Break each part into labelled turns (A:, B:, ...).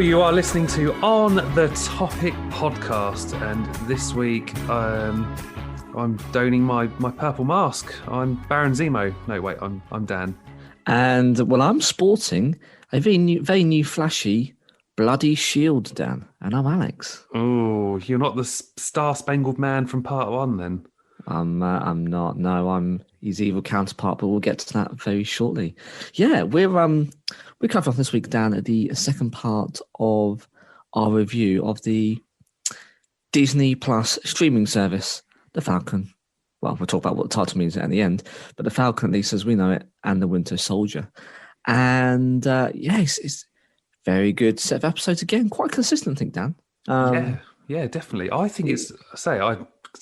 A: you are listening to On the Topic podcast, and this week I'm donning my purple mask. I'm Baron Zemo. No, wait, I'm Dan.
B: And well, I'm sporting a very new flashy bloody shield, Dan, and I'm Alex.
A: Oh, you're not the Star-Spangled Man from Part 1, then?
B: I'm not. No, I'm his evil counterpart, but we'll get to that very shortly. Yeah, we're covering off this week, Dan, at the second part of our review of the Disney Plus streaming service, The Falcon. Well, we'll talk about what the title means at the end, but The Falcon, at least as we know it, and The Winter Soldier. And yes, it's very good set of episodes again, quite consistent, I think, Dan.
A: Yeah, definitely. I think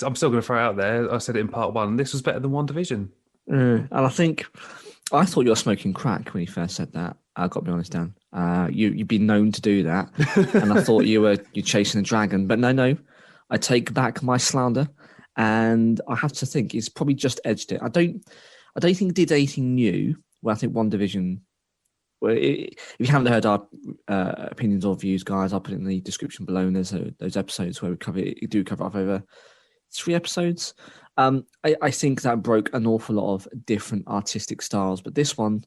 A: I'm still going to throw it out there. I said it in Part 1. This was better than WandaVision.
B: And I thought you were smoking crack when you first said that. I've got to be honest, Dan. You've been known to do that, and I thought you're chasing a dragon. But no, I take back my slander, and I have to think it's probably just edged it. I don't think it did anything new. Well, I think WandaVision. Well, if you haven't heard our opinions or views, guys, I'll put it in the description below. And there's those episodes where we cover up over 3 episodes. I think that broke an awful lot of different artistic styles, but this one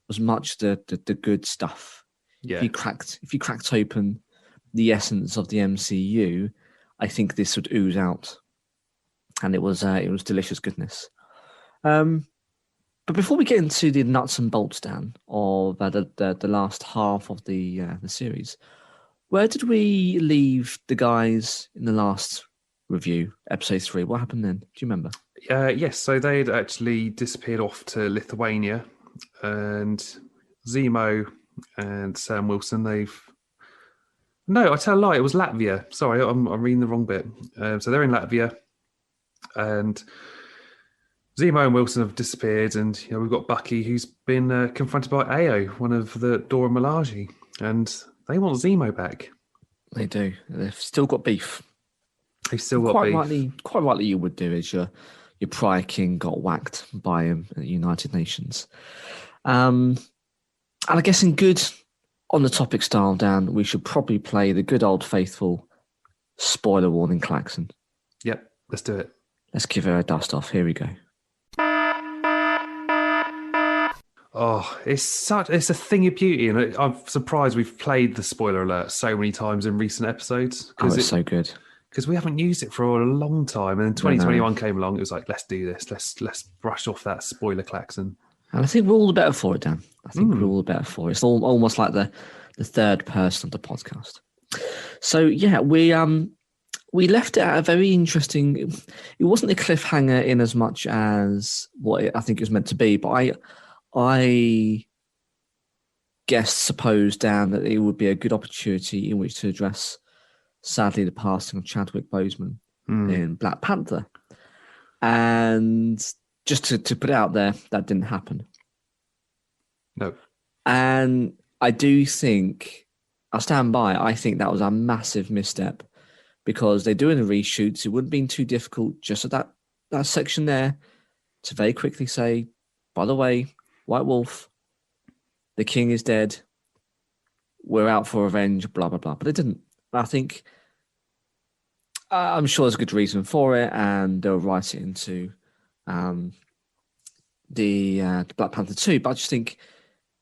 B: was much the good stuff.
A: Yeah.
B: If you cracked open the essence of the MCU, I think this would ooze out, and it was delicious goodness. But before we get into the nuts and bolts, Dan, of the last half of the series, where did we leave the guys in the last review, episode 3? What happened then? Do you remember?
A: Yes, so they'd actually disappeared off to Lithuania, and Zemo and Sam Wilson, No, I tell a lie, it was Latvia. Sorry, I'm reading the wrong bit. So they're in Latvia, and Zemo and Wilson have disappeared, and we've got Bucky, who's been confronted by Ao, one of the Dora Milaje, and they want Zemo back.
B: They do. They've still got beef.
A: They've still got beef.
B: Quite rightly, you would do as your prior king got whacked by him at the United Nations. And I guess in good on the topic style, Dan, we should probably play the good old faithful spoiler warning klaxon.
A: Yep, let's do it.
B: Let's give her a dust off. Here we go.
A: Oh, it's a thing of beauty, and I'm surprised we've played the spoiler alert so many times in recent episodes.
B: Oh, it's so good.
A: Because we haven't used it for a long time, and then 2021 came along. It was like, let's do this. Let's brush off that spoiler klaxon. And
B: I think we're all the better for it, Dan. I think we're all the better for it. It's almost like the third person of the podcast. So yeah, we left it at a very interesting. It wasn't a cliffhanger in as much as what I think it was meant to be, but I suppose, Dan, that it would be a good opportunity in which to address, sadly, the passing of Chadwick Boseman in Black Panther. And just to put it out there, that didn't happen.
A: No.
B: And I do think, I stand by, I think that was a massive misstep, because they're doing the reshoots. It wouldn't have been too difficult just at that section there to very quickly say, by the way, White Wolf, the king is dead, we're out for revenge, blah, blah, blah. But it didn't. I think, I'm sure there's a good reason for it, and they'll write it into the Black Panther 2. But I just think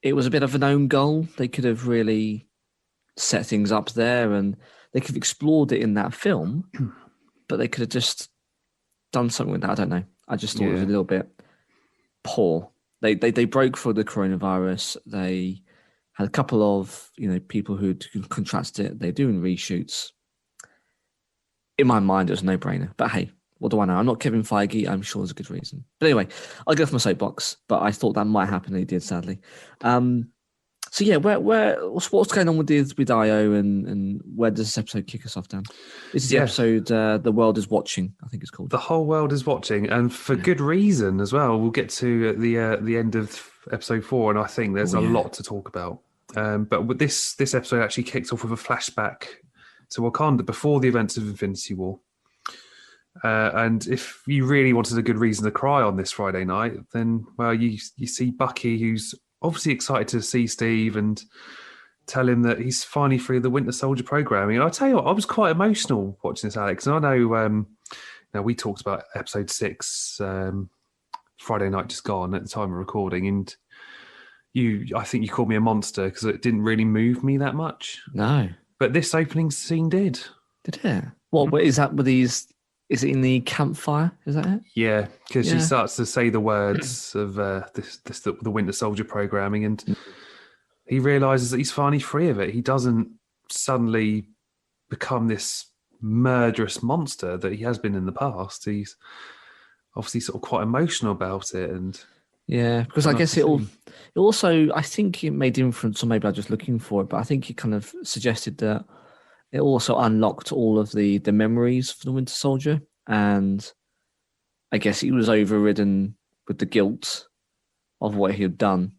B: it was a bit of an own goal. They could have really set things up there, and they could have explored it in that film, but they could have just done something with that. I don't know. I just thought it was a little bit poor. They broke for the coronavirus. They had a couple of people who'd contracted it. They're doing reshoots. In my mind, it was a no-brainer. But hey, what do I know? I'm not Kevin Feige. I'm sure there's a good reason. But anyway, I'll get off my soapbox. But I thought that might happen, and it did, sadly. So yeah, what's going on with IO, and where does this episode kick us off, Dan? This is the episode The World is Watching, I think it's called. The
A: whole world is watching, and for good reason as well. We'll get to the end of episode 4, and I think there's a lot to talk about. But with this episode actually kicks off with a flashback to Wakanda before the events of Infinity War. And if you really wanted a good reason to cry on this Friday night, then you see Bucky, who's obviously excited to see Steve, and tell him that he's finally free of the Winter Soldier programming. And I'll tell you what, I was quite emotional watching this, Alex. And I know now we talked about episode 6 Friday night just gone at the time of recording, and I think you called me a monster because it didn't really move me that much.
B: No.
A: But this opening scene did.
B: Did it? What is that with these? Is it in the campfire? Is that it?
A: Yeah, because she starts to say the words of the Winter Soldier programming, and he realizes that he's finally free of it. He doesn't suddenly become this murderous monster that he has been in the past. He's obviously sort of quite emotional about it, and
B: yeah, because I guess it also, I think it made influence, or maybe I'm just looking for it, but I think it kind of suggested that it also unlocked all of the memories for the Winter Soldier, and I guess he was overridden with the guilt of what he had done,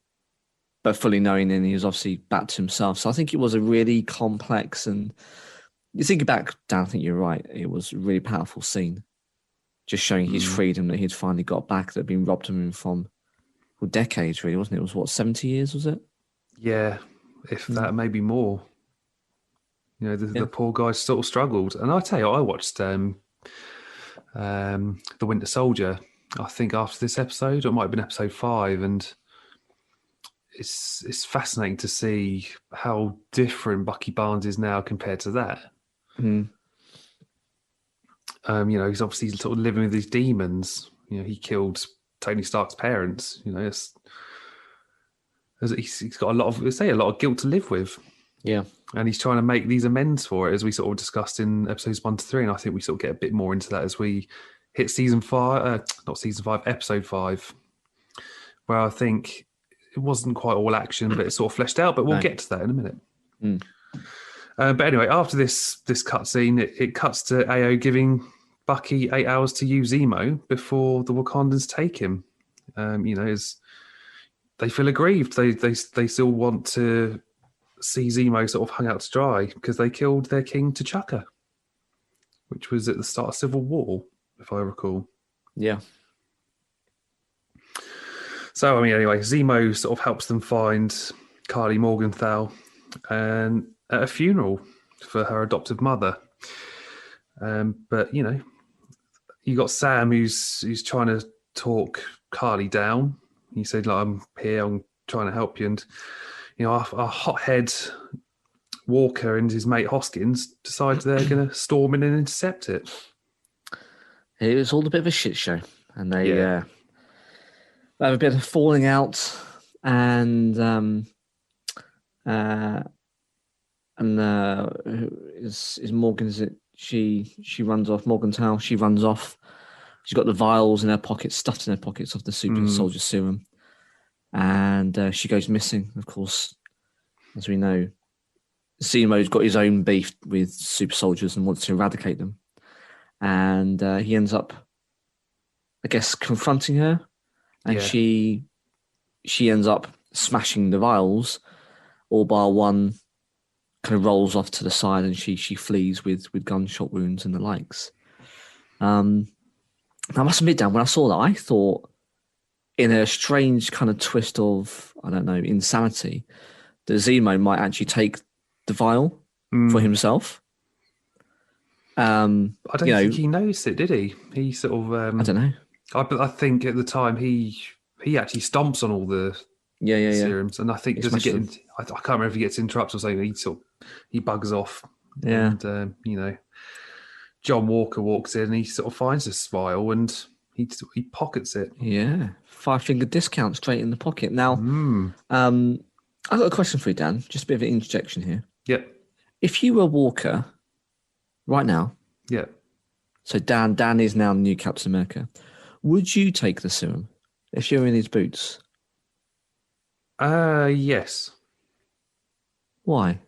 B: but fully knowing then he was obviously back to himself. So I think it was a really complex, and you think back, Dan, I think you're right. It was a really powerful scene, just showing his freedom that he'd finally got back, that had been robbed him from decades, really, wasn't it? It was, what, 70 years, was it?
A: Yeah, if that, maybe more. You know, the poor guy sort of struggled. And I tell you, I watched The Winter Soldier, I think after this episode, or it might have been episode 5, and it's fascinating to see how different Bucky Barnes is now compared to that. You know, he's obviously sort of living with these demons. You know, he killed Tony Stark's parents. You know, he's got a lot of guilt to live with.
B: Yeah,
A: and he's trying to make these amends for it, as we sort of discussed in episodes 1 to 3. And I think we sort of get a bit more into that as we hit episode 5, where I think it wasn't quite all action, but it's sort of fleshed out. But we'll get to that in a minute. But anyway, after this cutscene, it cuts to AO giving Bucky 8 hours to use Zemo before the Wakandans take him. You know, they feel aggrieved. They still want to see Zemo sort of hung out to dry because they killed their king T'Chaka, which was at the start of Civil War, if I recall.
B: Yeah.
A: So, I mean, anyway, Zemo sort of helps them find Carly Morgenthau and at a funeral for her adoptive mother. But, you know, you got Sam who's trying to talk Carly down. He said, like, I'm here, I'm trying to help you. And, you know, our hothead Walker and his mate Hoskins decide they're going to storm in and intercept it.
B: It was all a bit of a shit show. And they have a bit of falling out, and is Morgan, is it? She runs off. Morgenthau, she runs off. She's got the vials in her pockets, stuffed in her pockets of the super soldier serum. And she goes missing, of course. As we know, Zemo's got his own beef with super soldiers and wants to eradicate them. And he ends up, I guess, confronting her. And she ends up smashing the vials, all bar one kind of rolls off to the side, and she flees with gunshot wounds and the likes. I must admit, Dan, when I saw that, I thought, in a strange kind of twist of, I don't know, insanity, that Zemo might actually take the vial for himself. I
A: don't think he noticed it, did he? He sort of...
B: I don't know.
A: I think at the time he actually stomps on all the serums, and I think does he get? I can't remember if he gets interrupted or something. He bugs off.
B: Yeah,
A: and you know, John Walker walks in and he sort of finds this vial and he pockets it.
B: Yeah, 5-finger discount straight in the pocket. Now, I've got a question for you, Dan. Just a bit of an interjection here.
A: Yep.
B: If you were Walker right now, so Dan is now the new Captain America. Would you take the serum if you're in his boots?
A: Yes.
B: Why?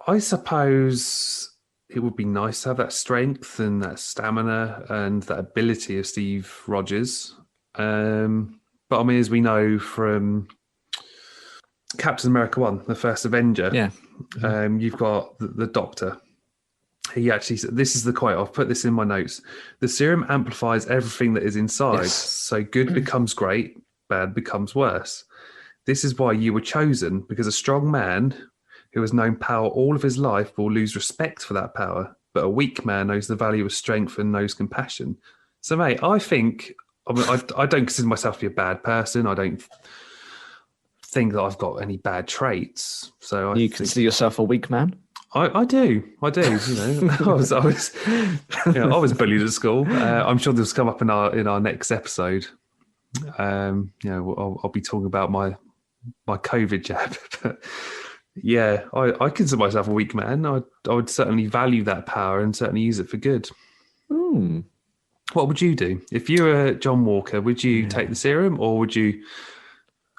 A: I suppose it would be nice to have that strength and that stamina and that ability of Steve Rogers. But I mean, as we know from Captain America 1, the first Avenger, you've got the Doctor. He actually said, this is the quote, I've put this in my notes. The serum amplifies everything that is inside. Yes. So good becomes great, bad becomes worse. This is why you were chosen, because a strong man who has known power all of his life will lose respect for that power, but a weak man knows the value of strength and knows compassion. So, mate, I think I don't consider myself to be a bad person. I don't think that I've got any bad traits. So I
B: consider yourself a weak man?
A: I do. You know, I was bullied at school. I'm sure this will come up in our next episode. You know, I'll be talking about my COVID jab. But yeah, I consider myself a weak man. I would certainly value that power and certainly use it for good. What would you do if you were John Walker? Would you take the serum, or would you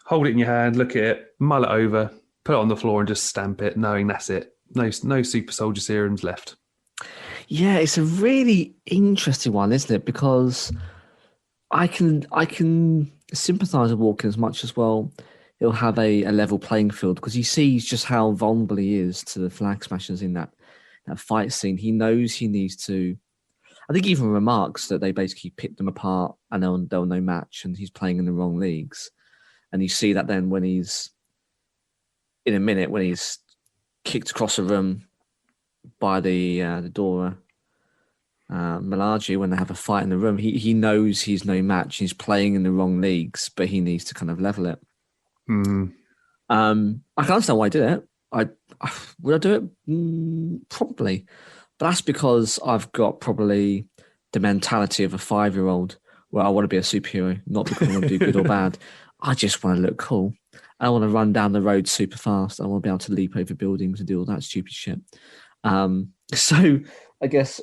A: hold it in your hand, look at it, mull it over, put it on the floor, and just stamp it, knowing that's it? No super soldier serums left.
B: Yeah, it's a really interesting one, isn't it? Because I can sympathise with Walker as much as, well, he'll have a level playing field, because he sees just how vulnerable he is to the Flag Smashers in that fight scene. He knows he needs to. I think he even remarks that they basically picked them apart and they'll no match, and he's playing in the wrong leagues. And you see that then when he's in a minute, when he's kicked across the room by the Dora Milaje, when they have a fight in the room, he knows he's no match. He's playing in the wrong leagues, but he needs to kind of level it. I can understand why I did it. Would I do it? Probably. But that's because I've got probably the mentality of a 5-year-old, where I want to be a superhero, not because I want to do good or bad. I just want to look cool. I want to run down the road super fast. I want to be able to leap over buildings and do all that stupid shit. So I guess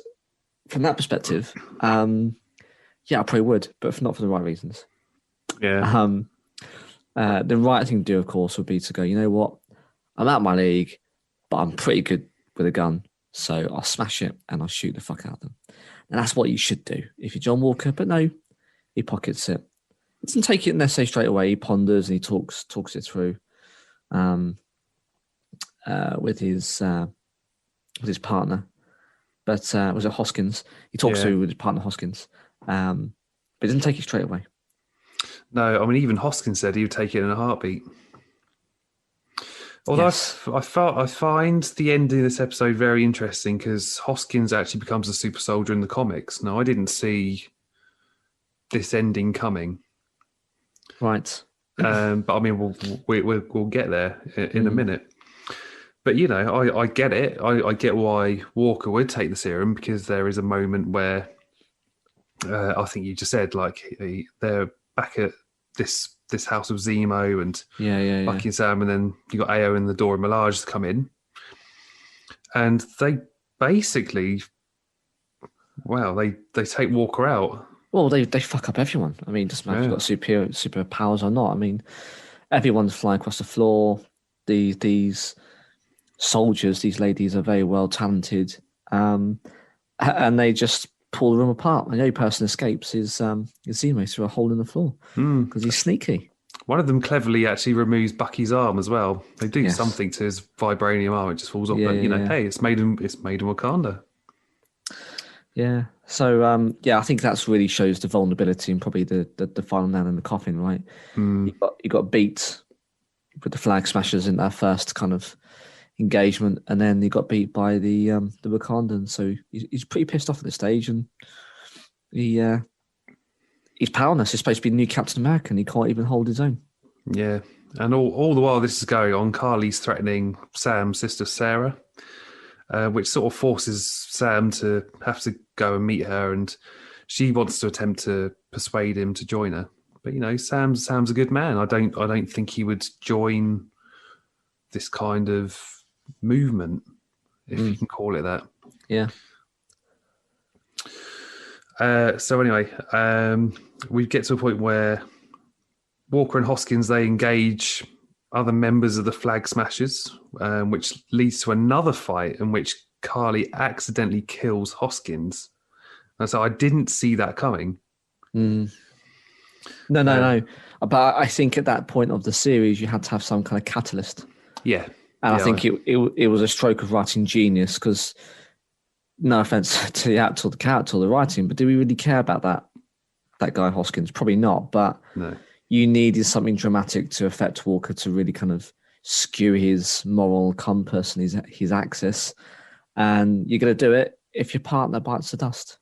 B: from that perspective, yeah, I probably would, but not for the right reasons.
A: Yeah.
B: The right thing to do, of course, would be to go, you know what? I'm out of my league, but I'm pretty good with a gun. So I'll smash it and I'll shoot the fuck out of them. And that's what you should do if you're John Walker. But no, he pockets it. He doesn't take it necessarily straight away. He ponders and he talks it through with his partner. But was it Hoskins? He talks through with his partner Hoskins. But he doesn't take it straight away.
A: No, I mean, even Hoskins said he would take it in a heartbeat. Although yes. I find the ending of this episode very interesting, because Hoskins actually becomes a super soldier in the comics. Now, I didn't see this ending coming.
B: Right.
A: But I mean, we'll get there in a minute. But, you know, I get it. I get why Walker would take the serum, because there is a moment where I think you just said, like, they're back at this house of Zemo and Bucky and Sam, and then you got Ao and the Dora Milaje to come in, and they basically, they take Walker out.
B: Well, they fuck up everyone. I mean, doesn't matter if you've got super powers or not. I mean, everyone's flying across the floor. These soldiers, these ladies are very well talented, and they just pull the room apart. And the only person escapes is Zemo through a hole in the floor because he's sneaky.
A: One of them cleverly actually removes Bucky's arm as well. They do something to his vibranium arm; it just falls off. But hey, it's made in Wakanda.
B: Yeah. So I think that's really shows the vulnerability and probably the final nail in the coffin, right? You got beat with the Flag Smashers in that first kind of engagement, and then he got beat by the Wakandans. So he's pretty pissed off at this stage, and he's powerless. He's supposed to be the new Captain America, and he can't even hold his own. Yeah,
A: and all the while this is going on, Carly's threatening Sam's sister Sarah, which sort of forces Sam to have to go and meet her, and she wants to attempt to persuade him to join her. But you know, Sam's a good man. I don't think he would join this kind of movement, if you can call it that.
B: Yeah.
A: So anyway, we get to a point where Walker and Hoskins, they engage other members of the Flag Smashers, which leads to another fight in which Carly accidentally kills Hoskins. And so I didn't see that coming.
B: No. But I think at that point of the series, you had to have some kind of catalyst.
A: Yeah.
B: And I think it was a stroke of writing genius, because no offense to the character or the writing, but do we really care about that guy Hoskins? Probably not. But
A: no.
B: you needed something dramatic to affect Walker to really kind of skew his moral compass and his axis. And you're going to do it if your partner bites the dust.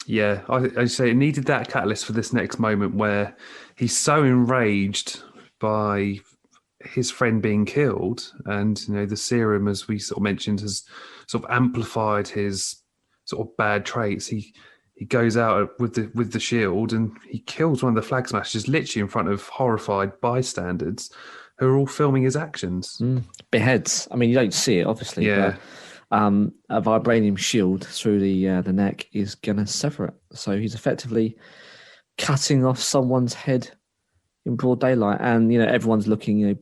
A: Yeah, I say it needed that catalyst for this next moment where he's so enraged by his friend being killed, and the serum, as we sort of mentioned, has sort of amplified his sort of bad traits. He goes out with the shield and he kills one of the flag smashers literally in front of horrified bystanders who are all filming his actions.
B: Beheads. I mean, you don't see it obviously,
A: Yeah.
B: but a vibranium shield through the neck is gonna sever it. So he's effectively cutting off someone's head in broad daylight, and everyone's looking.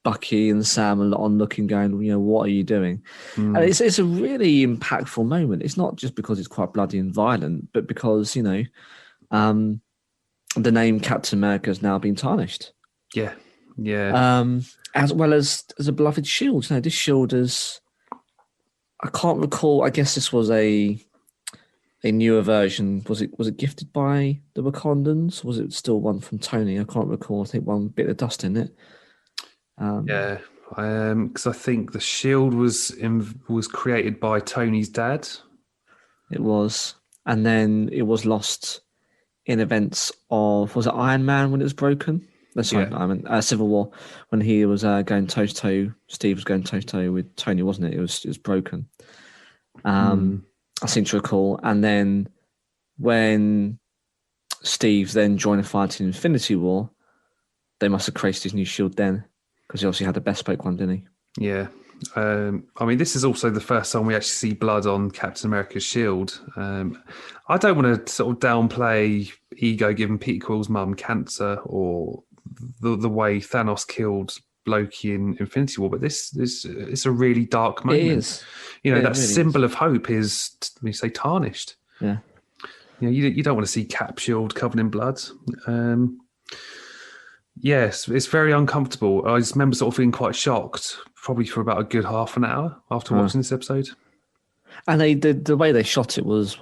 B: Bucky and Sam a lot on looking, going, what are you doing? And it's a really impactful moment. It's not just because it's quite bloody and violent, but because the name Captain America has now been tarnished.
A: Yeah.
B: As well as a beloved shield. This shield is, I can't recall. I guess this was a newer version. Was it gifted by the Wakandans? Was it still one from Tony? I can't recall. I think one bit of dust in it.
A: Yeah, because I think the shield was created by Tony's dad.
B: It was, and then it was lost in events of, was it Iron Man when it was broken? Sorry,
A: Yeah.
B: Iron Man, Civil War, when he was going toe to toe. Steve was going toe to toe with Tony, wasn't it? It was broken. I seem to recall, and then when Steve then joined the fight in Infinity War, they must have created his new shield then. Because he obviously had the best spoke one, didn't he?
A: Yeah. I mean, this is also the first time we actually see blood on Captain America's shield. I don't want to sort of downplay Ego giving Peter Quill's mum cancer or the way Thanos killed Loki in Infinity War, but it's a really dark moment.
B: It is.
A: That
B: really
A: symbol of hope is, we say, tarnished.
B: Yeah.
A: You don't want to see Cap shield covered in blood. Yes, it's very uncomfortable. I just remember sort of feeling quite shocked, probably for about a good half an hour after watching this episode.
B: And the way they shot it was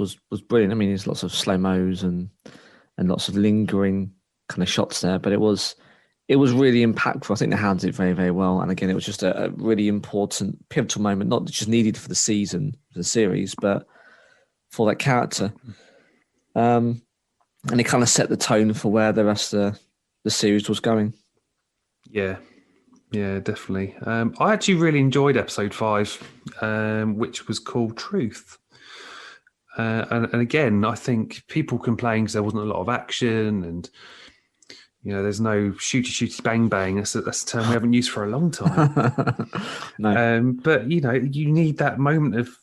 B: brilliant. I mean, there's lots of slow mos and lots of lingering kind of shots there, but it was really impactful. I think they handled it very, very well. And again, it was just a really important pivotal moment, not just needed for the season, for the series, but for that character. And it kind of set the tone for where the rest of the series was going.
A: Yeah, definitely. I actually really enjoyed episode 5, which was called Truth. And again, I think people complain because there wasn't a lot of action and there's no shooty bang bang. That's a term we haven't used for a long time.
B: No.
A: But you need that moment of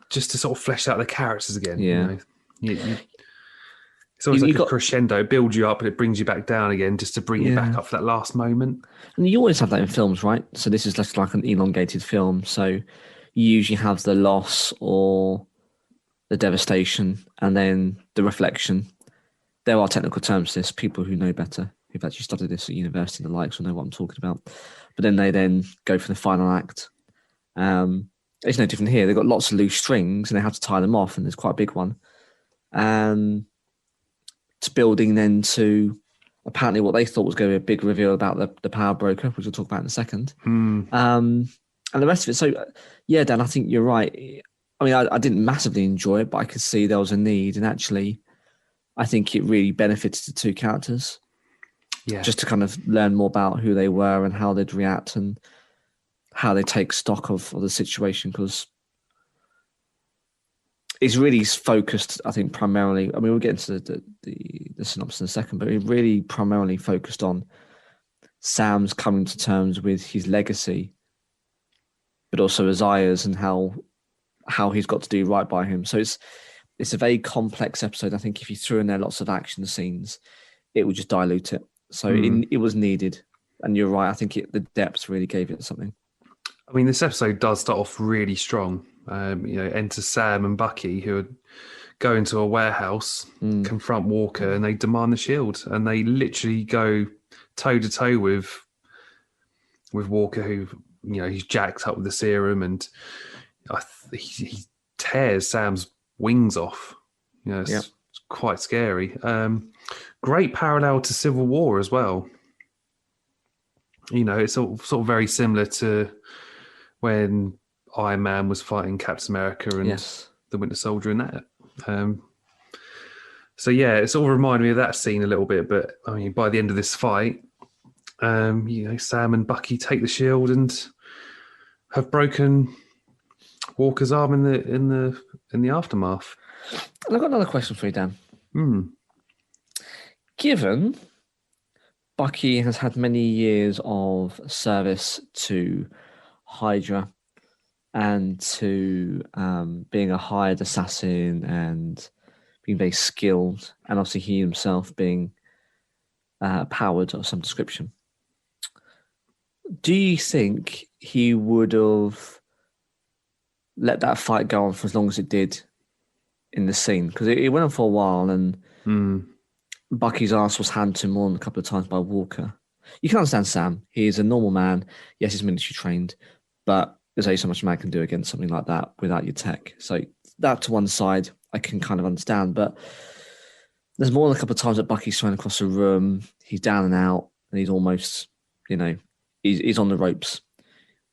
A: just to sort of flesh out the characters again.
B: Yeah.
A: It's always like a crescendo. It builds you up and it brings you back down again just to bring you back up for that last moment.
B: And you always have that in films, right? So this is just like an elongated film. So you usually have the loss or the devastation and then the reflection. There are technical terms for this. People who know better, who've actually studied this at university and the likes will know what I'm talking about. But then they then go for the final act. It's no different here. They've got lots of loose strings and they have to tie them off, and there's quite a big one. It's building then to apparently what they thought was going to be a big reveal about the power broker, which we'll talk about in a second. And the rest of it. So, yeah, Dan, I think you're right. I mean, I didn't massively enjoy it, but I could see there was a need. And actually, I think it really benefited the two characters. Yeah. Just to kind of learn more about who they were and how they'd react and how they take stock of the situation. Because it's really focused, I think, primarily. I mean, we'll get into the synopsis in a second, but it really primarily focused on Sam's coming to terms with his legacy, but also Isaiah's and how he's got to do right by him. So it's a very complex episode. I think if you threw in there lots of action scenes, it would just dilute it. So it was needed. And you're right. I think the depth really gave it something.
A: I mean, this episode does start off really strong. Enter Sam and Bucky, who go into a warehouse, confront Walker, and they demand the shield. And they literally go toe to toe with Walker, who he's jacked up with the serum, and he tears Sam's wings off. It's quite scary. Great parallel to Civil War as well. You know, it's sort of very similar to when Iron Man was fighting Captain America and
B: Yes.
A: the Winter Soldier in that. So yeah, it sort of reminded me of that scene a little bit. But I mean, by the end of this fight, you know, Sam and Bucky take the shield and have broken Walker's arm in the aftermath.
B: And I've got another question for you, Dan. Given Bucky has had many years of service to Hydra and to being a hired assassin and being very skilled, and obviously he himself being powered of some description, do you think he would have let that fight go on for as long as it did in the scene? Because it went on for a while, and Bucky's ass was handed to him more than a couple of times by Walker. You can understand Sam. He is a normal man. Yes, he's military trained, but there's only so much a man can do against something like that without your tech. So that to one side, I can kind of understand. But there's more than a couple of times that Bucky's thrown across the room. He's down and out, and he's almost, you know, he's on the ropes.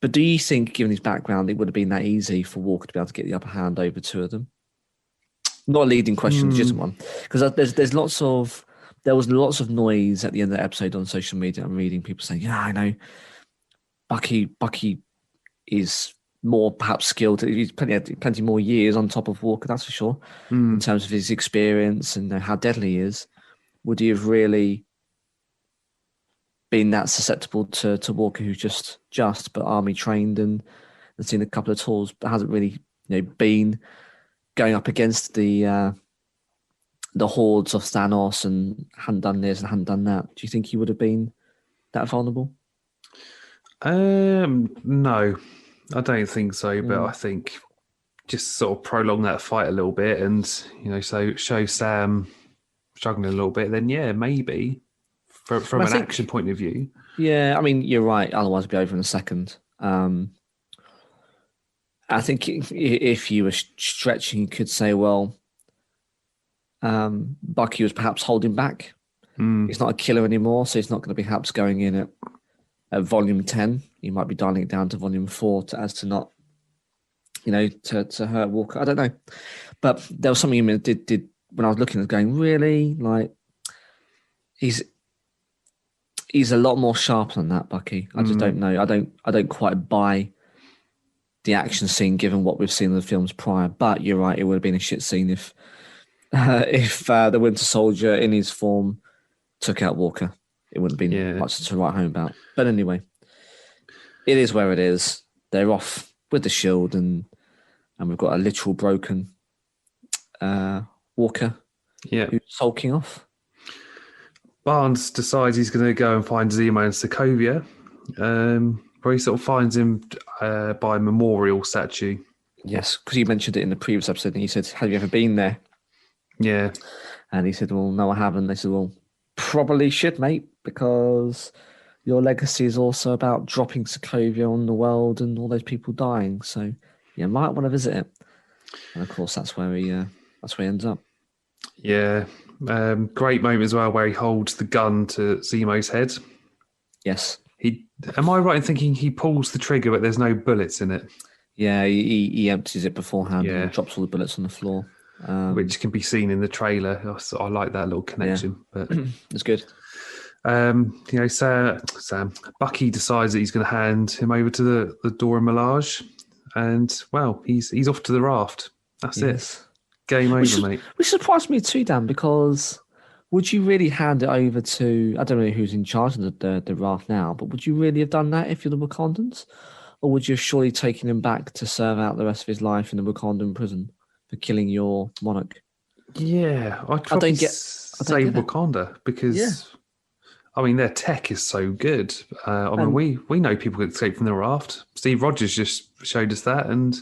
B: But do you think, given his background, it would have been that easy for Walker to be able to get the upper hand over two of them? Not a leading question, just one. Because there was lots of noise at the end of the episode on social media. I'm reading people saying, yeah, I know Bucky is more perhaps skilled. He's plenty more years on top of Walker, that's for sure, in terms of his experience and how deadly he is. Would he have really been that susceptible to Walker, who's just but army trained and seen a couple of tours, but hasn't really, you know, been going up against the hordes of Thanos and hadn't done this and hadn't done that? Do you think he would have been that vulnerable?
A: No, I don't think so. But I think just sort of prolong that fight a little bit, and you know, so show Sam struggling a little bit. Then yeah, maybe from an action point of view. Yeah,
B: I mean, you're right. Otherwise, it'd be over in a second. I think if you were stretching, you could say, well, Bucky was perhaps holding back. He's not a killer anymore, so he's not going to be perhaps going in at volume 10. He might be dialing it down to volume 4 as to not, you know, to hurt Walker. I don't know. But there was something that did when I was looking at it going, really? Like, he's a lot more sharp than that, Bucky. I just don't know. I don't quite buy the action scene given what we've seen in the films prior. But you're right, it would have been a shit scene if the Winter Soldier in his form took out Walker. It wouldn't have been much to write home about. But anyway, it is where it is. They're off with the shield, and we've got a literal broken Walker who's sulking off.
A: Barnes decides he's going to go and find Zemo in Sokovia, where he sort of finds him by a memorial statue.
B: Yes, because you mentioned it in the previous episode, and he said, have you ever been there?
A: Yeah.
B: And he said, well, no, I haven't. They said, well, probably should, mate, because your legacy is also about dropping Sokovia on the world and all those people dying. So you might want to visit it. And of course, that's where he ends up.
A: Yeah. Great moment as well where he holds the gun to Zemo's head.
B: Yes.
A: Am I right in thinking he pulls the trigger but there's no bullets in it?
B: Yeah, he empties it beforehand and drops all the bullets on the floor.
A: Which can be seen in the trailer. I like that little connection.
B: Yeah.
A: But
B: it's good.
A: You know, Sam, Bucky decides that he's going to hand him over to the Dora Milaje, and well, he's off to the raft. That's it. Game over, mate.
B: Which surprised me too, Dan, because would you really hand it over to, I don't know who's in charge of the raft now, but would you really have done that if you're the Wakandans? Or would you have surely taken him back to serve out the rest of his life in the Wakandan prison for killing your monarch?
A: Yeah, I'd probably say Wakanda because, I mean, their tech is so good. I mean, we know people could escape from the raft. Steve Rogers just showed us that, and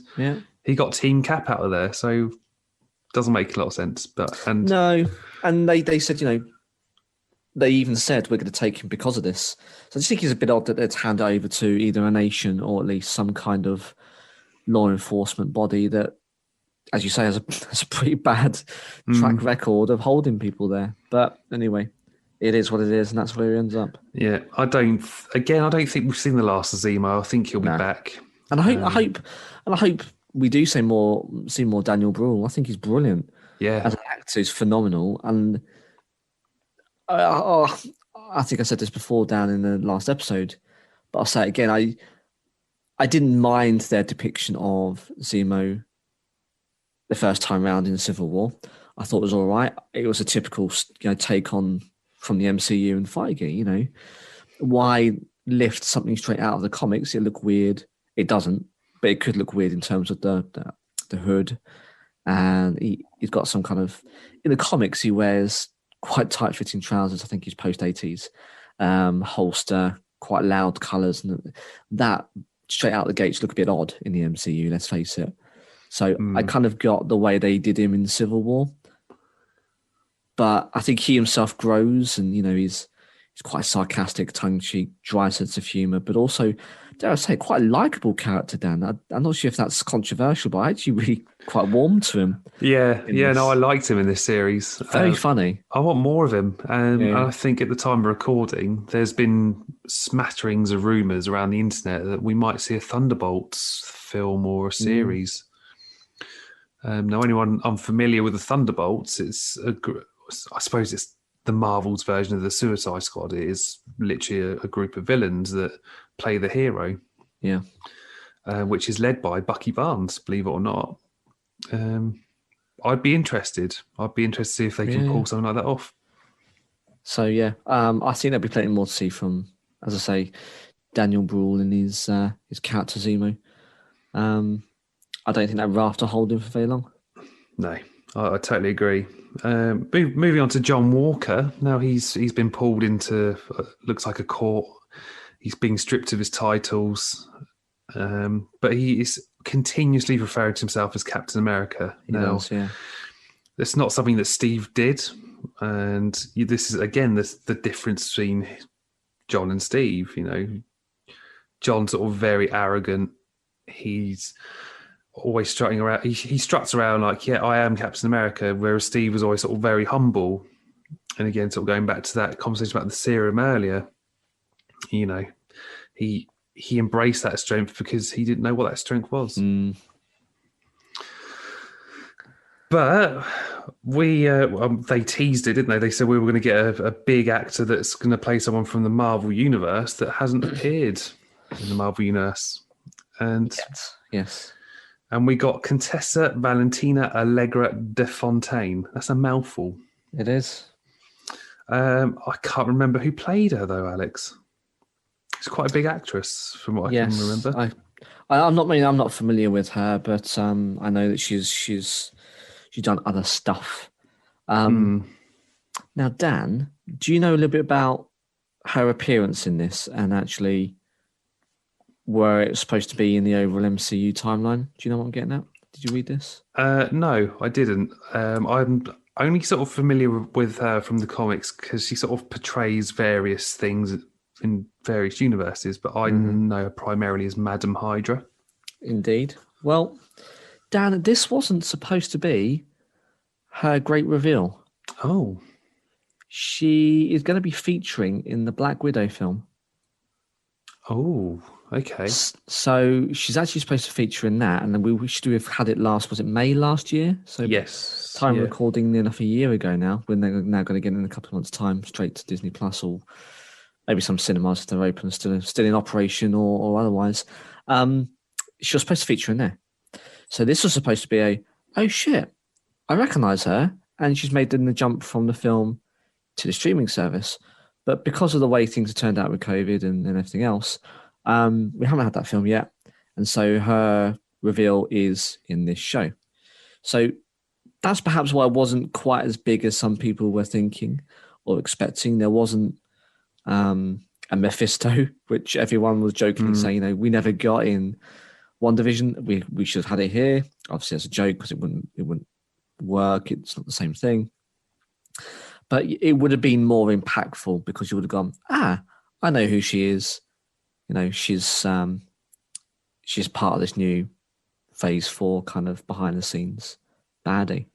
A: he got Team Cap out of there, so doesn't make a lot of sense. No,
B: and they said, you know, they even said we're going to take him because of this. So I just think it's a bit odd that it's handed over to either a nation or at least some kind of law enforcement body that as you say, has a pretty bad track record of holding people there. But anyway, it is what it is, and that's where he ends up.
A: Yeah, I don't think we've seen the last of Zemo. I think he'll be back.
B: And I hope we do see more Daniel Bruhl. I think he's brilliant.
A: Yeah,
B: as an actor, he's phenomenal. And I think I said this before down in the last episode, but I'll say it again. I didn't mind their depiction of Zemo the first time round in Civil War. I thought it was all right. It was a typical, take on from the MCU and Feige. Why lift something straight out of the comics? It looked weird. It doesn't, but it could look weird in terms of the hood. And he's got some kind of, in the comics, he wears quite tight-fitting trousers. I think he's post-80s, holster, quite loud colours, and that straight out the gates look a bit odd in the MCU. Let's face it. So I kind of got the way they did him in Civil War, but I think he himself grows, and he's quite sarcastic, tongue-in-cheek, dry sense of humour, but also, dare I say, quite a likeable character, Dan. I'm not sure if that's controversial, but I actually really quite warmed to him.
A: Yeah, no, I liked him in this series.
B: Very funny.
A: I want more of him. And I think at the time of recording, there's been smatterings of rumours around the internet that we might see a Thunderbolts film or a series. Now, anyone unfamiliar with the Thunderbolts, I suppose it's the Marvel's version of the Suicide Squad. It is literally a group of villains that play the hero.
B: Yeah.
A: Which is led by Bucky Barnes, believe it or not. I'd be interested. To see if they can pull something like that off. So,
B: yeah, I think there'll be plenty more to see from, as I say, Daniel Bruhl and his character Zemo. I don't think that raft will hold him for very long.
A: No, I totally agree. Moving on to John Walker. Now he's been pulled into looks like a court. He's being stripped of his titles, but he is continuously referring to himself as Captain America.
B: He does, yeah.
A: It's not something that Steve did, and this is again the difference between John and Steve. John's sort of very arrogant. He's always strutting around. He struts around like, yeah, I am Captain America, whereas Steve was always sort of very humble. And again, sort of going back to that conversation about the serum earlier, he embraced that strength because he didn't know what that strength was. But they teased it, didn't they? They said we were going to get a big actor that's going to play someone from the Marvel Universe that hasn't appeared in the Marvel Universe. And
B: yes.
A: And we got Contessa Valentina Allegra de Fontaine. That's a mouthful.
B: It is.
A: I can't remember who played her though, Alex. She's quite a big actress, from what I can remember.
B: I'm not familiar with her, but I know that she's done other stuff. Now, Dan, do you know a little bit about her appearance in this and actually where it's supposed to be in the overall MCU timeline? Do you know what I'm getting at? Did you read this?
A: No, I didn't. I'm only sort of familiar with her from the comics because she sort of portrays various things in various universes, but I know her primarily as Madam Hydra.
B: Indeed. Well, Dan, this wasn't supposed to be her great reveal.
A: Oh. She
B: is going to be featuring in the Black Widow film.
A: Oh, okay.
B: So she's actually supposed to feature in that, and then we should have had it was it May last year? So
A: yes.
B: Recording enough a year ago now, when they're now going to get in a couple of months' time straight to Disney Plus or maybe some cinemas if they're open, still in operation or otherwise. She was supposed to feature in there. So this was supposed to be oh shit, I recognise her, and she's made the jump from the film to the streaming service. But because of the way things have turned out with COVID and everything else, we haven't had that film yet. And so her reveal is in this show. So that's perhaps why it wasn't quite as big as some people were thinking or expecting. There wasn't a Mephisto, which everyone was jokingly saying, we never got in WandaVision. We should have had it here. Obviously, as a joke because it wouldn't work. It's not the same thing. But it would have been more impactful because you would have gone, I know who she is. She's part of this new Phase 4 kind of behind the scenes baddie.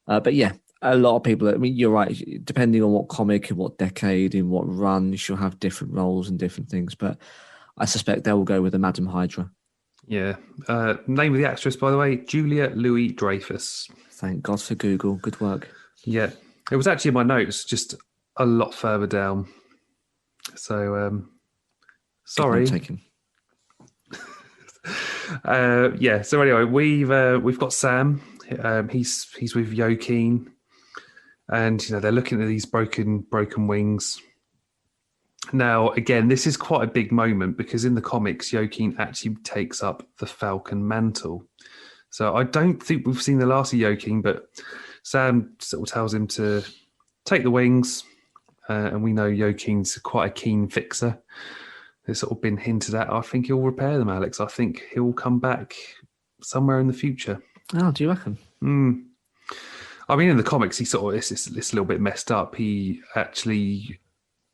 B: But yeah, a lot of people, I mean, you're right, depending on what comic, in what decade, in what run, she'll have different roles and different things. But I suspect they will go with the Madam Hydra.
A: Yeah. Name of the actress, by the way, Julia Louis-Dreyfus.
B: Thank God for Google. Good work.
A: Yeah. It was actually in my notes, just a lot further down. So, sorry.
B: Good note taken.
A: Yeah. So anyway, we've got Sam. He's with Joaquin, and they're looking at these broken wings. Now, again, this is quite a big moment because in the comics, Joaquin actually takes up the Falcon mantle. So I don't think we've seen the last of Joaquin, but Sam sort of tells him to take the wings, and we know Joaquin's quite a keen fixer. It's sort of been hinted at. I think he'll repair them, Alex. I think he'll come back somewhere in the future.
B: Oh, do you reckon?
A: I mean, in the comics, he sort of it's a little bit messed up. He actually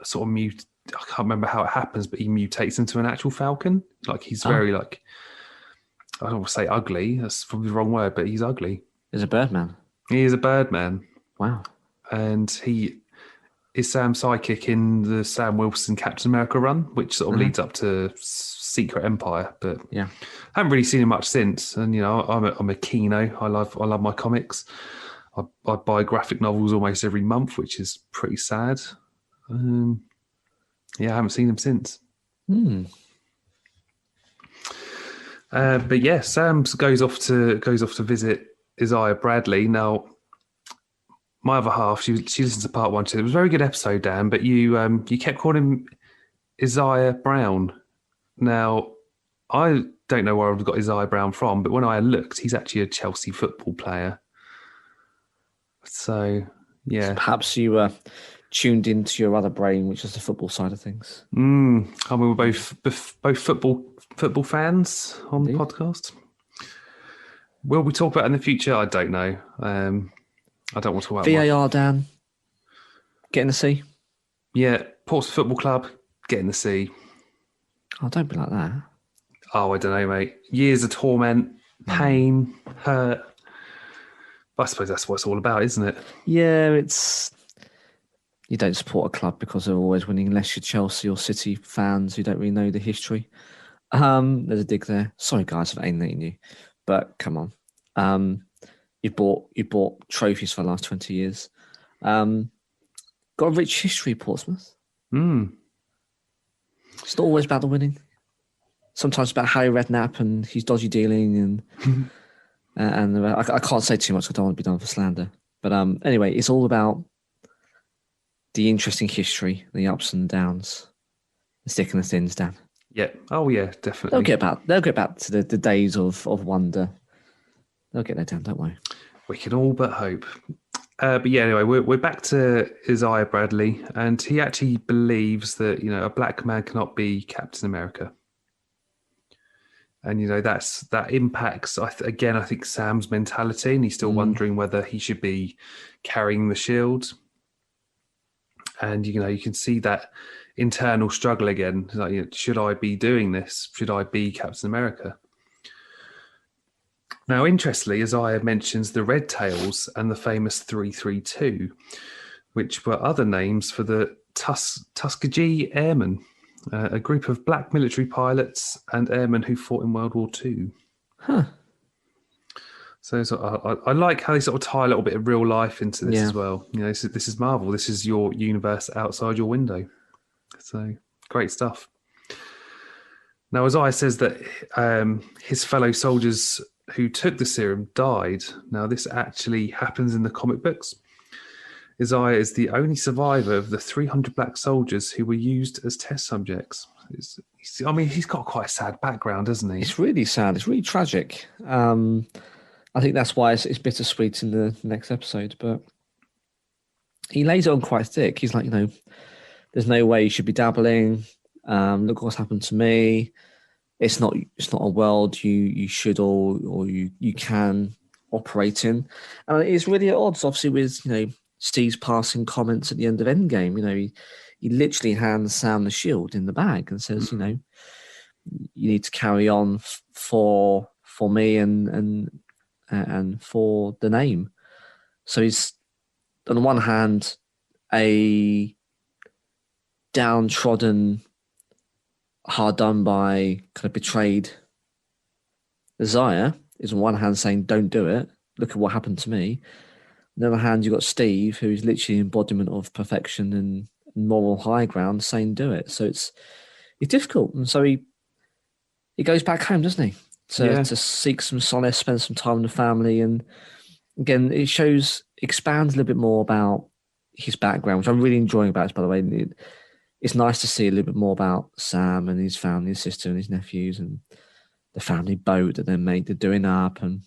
A: sort of I can't remember how it happens, but he mutates into an actual falcon. Like he's very I don't want to say ugly. That's probably the wrong word, but he's ugly.
B: He's a Birdman.
A: He is a Birdman.
B: Wow.
A: And he is Sam's sidekick in the Sam Wilson Captain America run, which sort of leads up to Secret Empire. But
B: yeah,
A: I haven't really seen him much since. And I'm a Kino. I love my comics. I buy graphic novels almost every month, which is pretty sad. Yeah, I haven't seen him since. But yeah, Sam goes off to visit Isaiah Bradley. Now, my other half, she listened to part 1 too. It was a very good episode, Dan. But you kept calling him Isaiah Brown. Now, I don't know where I've got Isaiah Brown from, but when I looked, he's actually a Chelsea football player. So yeah,
B: so perhaps you tuned into your other brain, which is the football side of things.
A: I mean, we're both football fans on the podcast. Will we talk about it in the future? I don't know. I don't want to talk about
B: VAR, Dan. Get in the sea.
A: Yeah, Portsmouth Football Club. Get in the sea.
B: Oh, don't be like that.
A: Oh, I don't know, mate. Years of torment, pain, hurt. I suppose that's what it's all about, isn't it?
B: Yeah, it's... You don't support a club because they're always winning unless you're Chelsea or City fans who don't really know the history. There's a dig there. Sorry, guys, for alienating you. But come on. You bought trophies for the last 20 years. Got a rich history, Portsmouth. It's not always about the winning. Sometimes about Harry Redknapp and his dodgy dealing and I can't say too much. I don't want to be done for slander. But anyway, it's all about the interesting history, the ups and downs, the thick and the thins, Dan.
A: Yeah. Oh, yeah, definitely.
B: They'll get back to the days of wonder. They'll get there, Dan. Don't worry.
A: We can all but hope. But yeah, anyway, we're back to Isaiah Bradley, and he actually believes that a black man cannot be Captain America. And that impacts I think Sam's mentality, and he's still wondering whether he should be carrying the shield. And you can see that internal struggle again. Like, should I be doing this? Should I be Captain America? Now, interestingly, Isaiah mentions the Red Tails and the famous 332, which were other names for the Tuskegee Airmen. A group of black military pilots and airmen who fought in World War II.
B: Huh.
A: So I like how they sort of tie a little bit of real life into this as well. This is Marvel. This is your universe outside your window. So great stuff. Now, Isaiah says that his fellow soldiers who took the serum died. Now, this actually happens in the comic books. Isaiah is the only survivor of the 300 black soldiers who were used as test subjects. He's got quite a sad background, doesn't he?
B: It's really sad. It's really tragic. I think that's why it's bittersweet in the next episode. But he lays it on quite thick. He's like, there's no way you should be dabbling. Look what's happened to me. It's not a world you should or you can operate in. And it's really at odds, obviously, with Steve's passing comments at the end of Endgame. He literally hands Sam the shield in the bag and says, you need to carry on for for me and for the name. So he's on the one hand a downtrodden, hard done by, kind of betrayed Isaiah is on one hand saying, "Don't do it. Look at what happened to me." On the other hand, you've got Steve, who is literally an embodiment of perfection and moral high ground, saying, "Do it." So it's difficult, and so he goes back home, doesn't he, to seek some solace, spend some time with the family, and again, it expands a little bit more about his background, which I'm really enjoying about it. By the way, it's nice to see a little bit more about Sam and his family, his sister and his nephews, and the family boat that they're doing up, and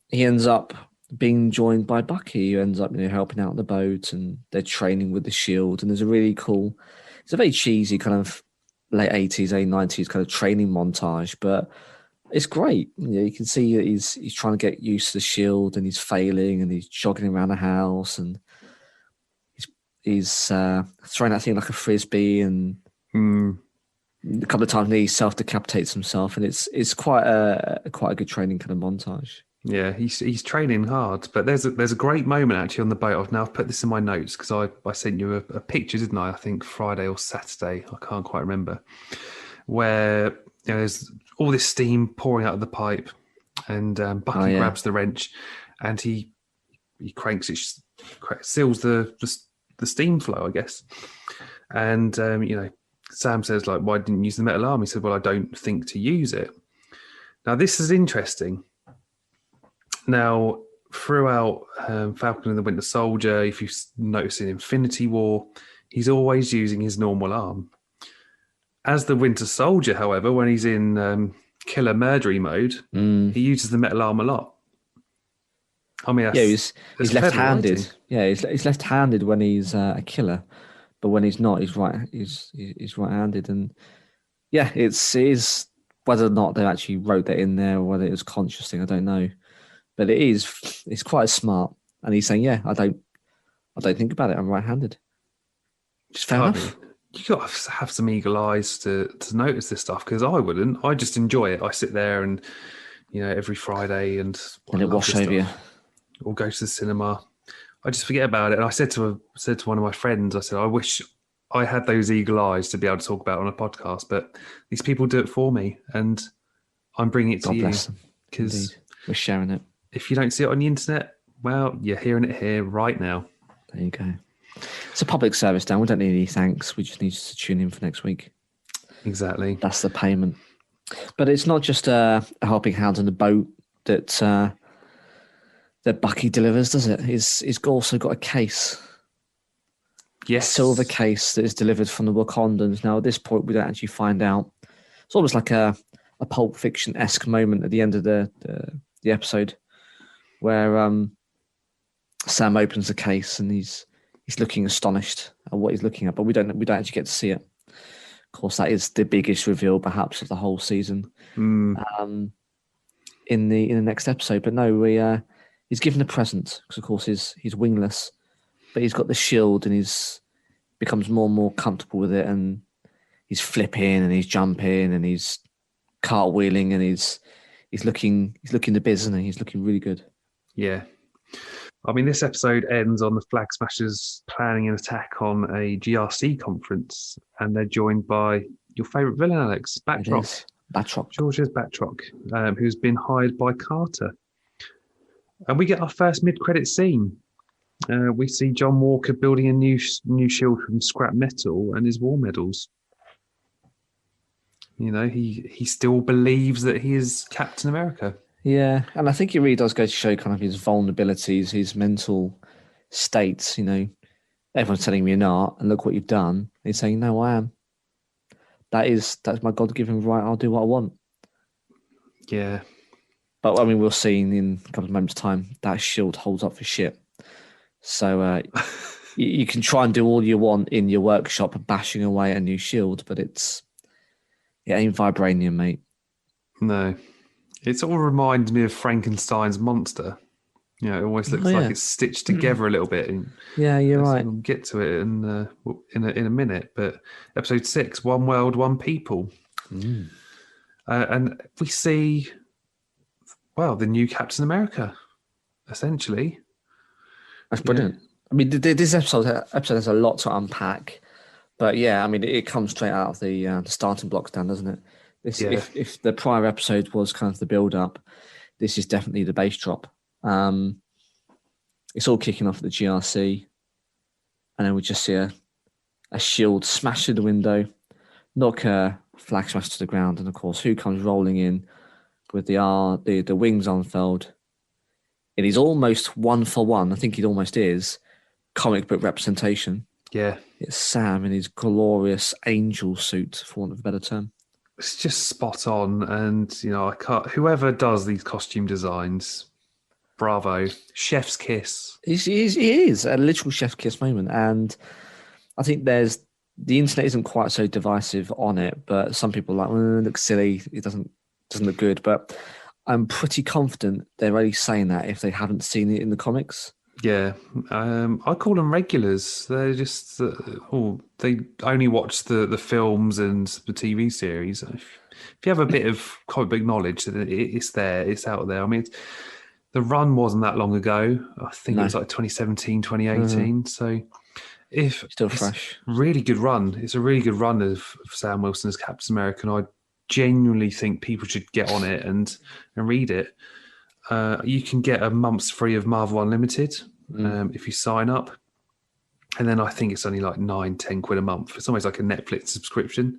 B: he ends up being joined by Bucky, who ends up helping out on the boat, and they're training with the Shield. And there's a really cool, it's a very cheesy kind of late 80s, early 90s kind of training montage, but it's great. You can see that he's trying to get used to the Shield, and he's failing, and he's jogging around the house, and he's throwing that thing like a frisbee, and a couple of times he self-decapitates himself, and it's quite a good training kind of montage.
A: Yeah, he's training hard, but there's a great moment actually on the boat. I've put this in my notes because I sent you a picture, didn't I? I think Friday or Saturday, I can't quite remember, where there's all this steam pouring out of the pipe, and Bucky grabs the wrench, and he cranks it, seals the steam flow, I guess, and Sam says, like, "Why didn't you use the metal arm?" He said, "Well, I don't think to use it." Now, this is interesting. Now, throughout Falcon and the Winter Soldier, if you notice in Infinity War, he's always using his normal arm. As the Winter Soldier, however, when he's in killer murdery mode, he uses the metal arm a lot. I mean,
B: he's left-handed. Yeah, he's left-handed when he's a killer, but when he's not, he's right. He's right-handed, and yeah, it is whether or not they actually wrote that in there or whether it was conscious thing, I don't know. But it's quite smart, and he's saying, "Yeah, I don't think about it. I'm right-handed." Just fair enough.
A: You got to have some eagle eyes to notice this stuff, because I wouldn't. I just enjoy it. I sit there and every Friday and
B: it wash over you,
A: or go to the cinema. I just forget about it. And I said to one of my friends, I said, "I wish I had those eagle eyes to be able to talk about it on a podcast, but these people do it for me, and I'm bringing it to you because
B: we're sharing it.
A: If you don't see it on the internet, well, you're hearing it here right now."
B: There you go. It's a public service, Dan. We don't need any thanks. We just need you to tune in for next week.
A: Exactly.
B: That's the payment. But it's not just a helping hand on the boat that Bucky delivers, does it? He's also got a case.
A: Yes.
B: A silver case that is delivered from the Wakandans. Now, at this point, we don't actually find out. It's almost like a Pulp Fiction-esque moment at the end of the episode where Sam opens the case and he's looking astonished at what he's looking at, but we don't actually get to see it. Of course, that is the biggest reveal, perhaps, of the whole season. In the next episode. But no, he's given a present because, of course, he's wingless, but he's got the shield and he's becomes more and more comfortable with it, and he's flipping and he's jumping and he's cartwheeling and he's looking the biz, and he's looking really good.
A: Yeah. I mean, this episode ends on the Flag Smashers planning an attack on a GRC conference, and they're joined by your favourite villain, Alex, Batroc. George's Batroc, who's been hired by Carter. And we get our first mid-credit scene. We see John Walker building a new shield from scrap metal and his war medals. He still believes that he is Captain America.
B: Yeah, and I think it really does go to show kind of his vulnerabilities, his mental states. Everyone's telling me you're not, and look what you've done. And he's saying, "No, I am. That's my God-given right. I'll do what I want."
A: Yeah.
B: But I mean, we'll see in a couple of moments' time that shield holds up for shit. So you can try and do all you want in your workshop, bashing away a new shield, but it ain't vibranium, mate.
A: No. It sort of reminds me of Frankenstein's monster. It always looks like it's stitched together a little bit. And
B: yeah, you're right.
A: We'll get to it in a minute. But episode 6, One World, One People. And we see, well, the new Captain America, essentially.
B: That's brilliant.
A: Yeah.
B: I mean, this episode has a lot to unpack, but yeah, I mean, it comes straight out of the starting blocks, Dan, doesn't it? This,
A: Yeah.
B: if the prior episode was kind of the build up, this is definitely the bass drop. It's all kicking off at the GRC, and then we just see a shield smash through the window, knock a flag smash to the ground, and of course, who comes rolling in with the wings unfurled? It is almost one for one. I think it almost is comic book representation.
A: Yeah.
B: It's Sam in his glorious angel suit, for want of a better term.
A: It's just spot on. And, I can't, whoever does these costume designs, bravo. Chef's kiss.
B: It is a literal chef's kiss moment. And I think the internet isn't quite so divisive on it, but some people are like, it looks silly. It doesn't look good. But I'm pretty confident they're only saying that if they haven't seen it in the comics.
A: Yeah, I call them regulars. They're just they only watch the films and the TV series. If you have a bit of comic book knowledge, it's there, it's out there. I mean, the run wasn't that long ago. I think it was like 2017, 2018. So if
B: still fresh,
A: really good run. It's a really good run of Sam Wilson as Captain America, and I genuinely think people should get on it and read it. You can get a month's free of Marvel Unlimited if you sign up. And then I think it's only like 9-10 quid a month. It's almost like a Netflix subscription.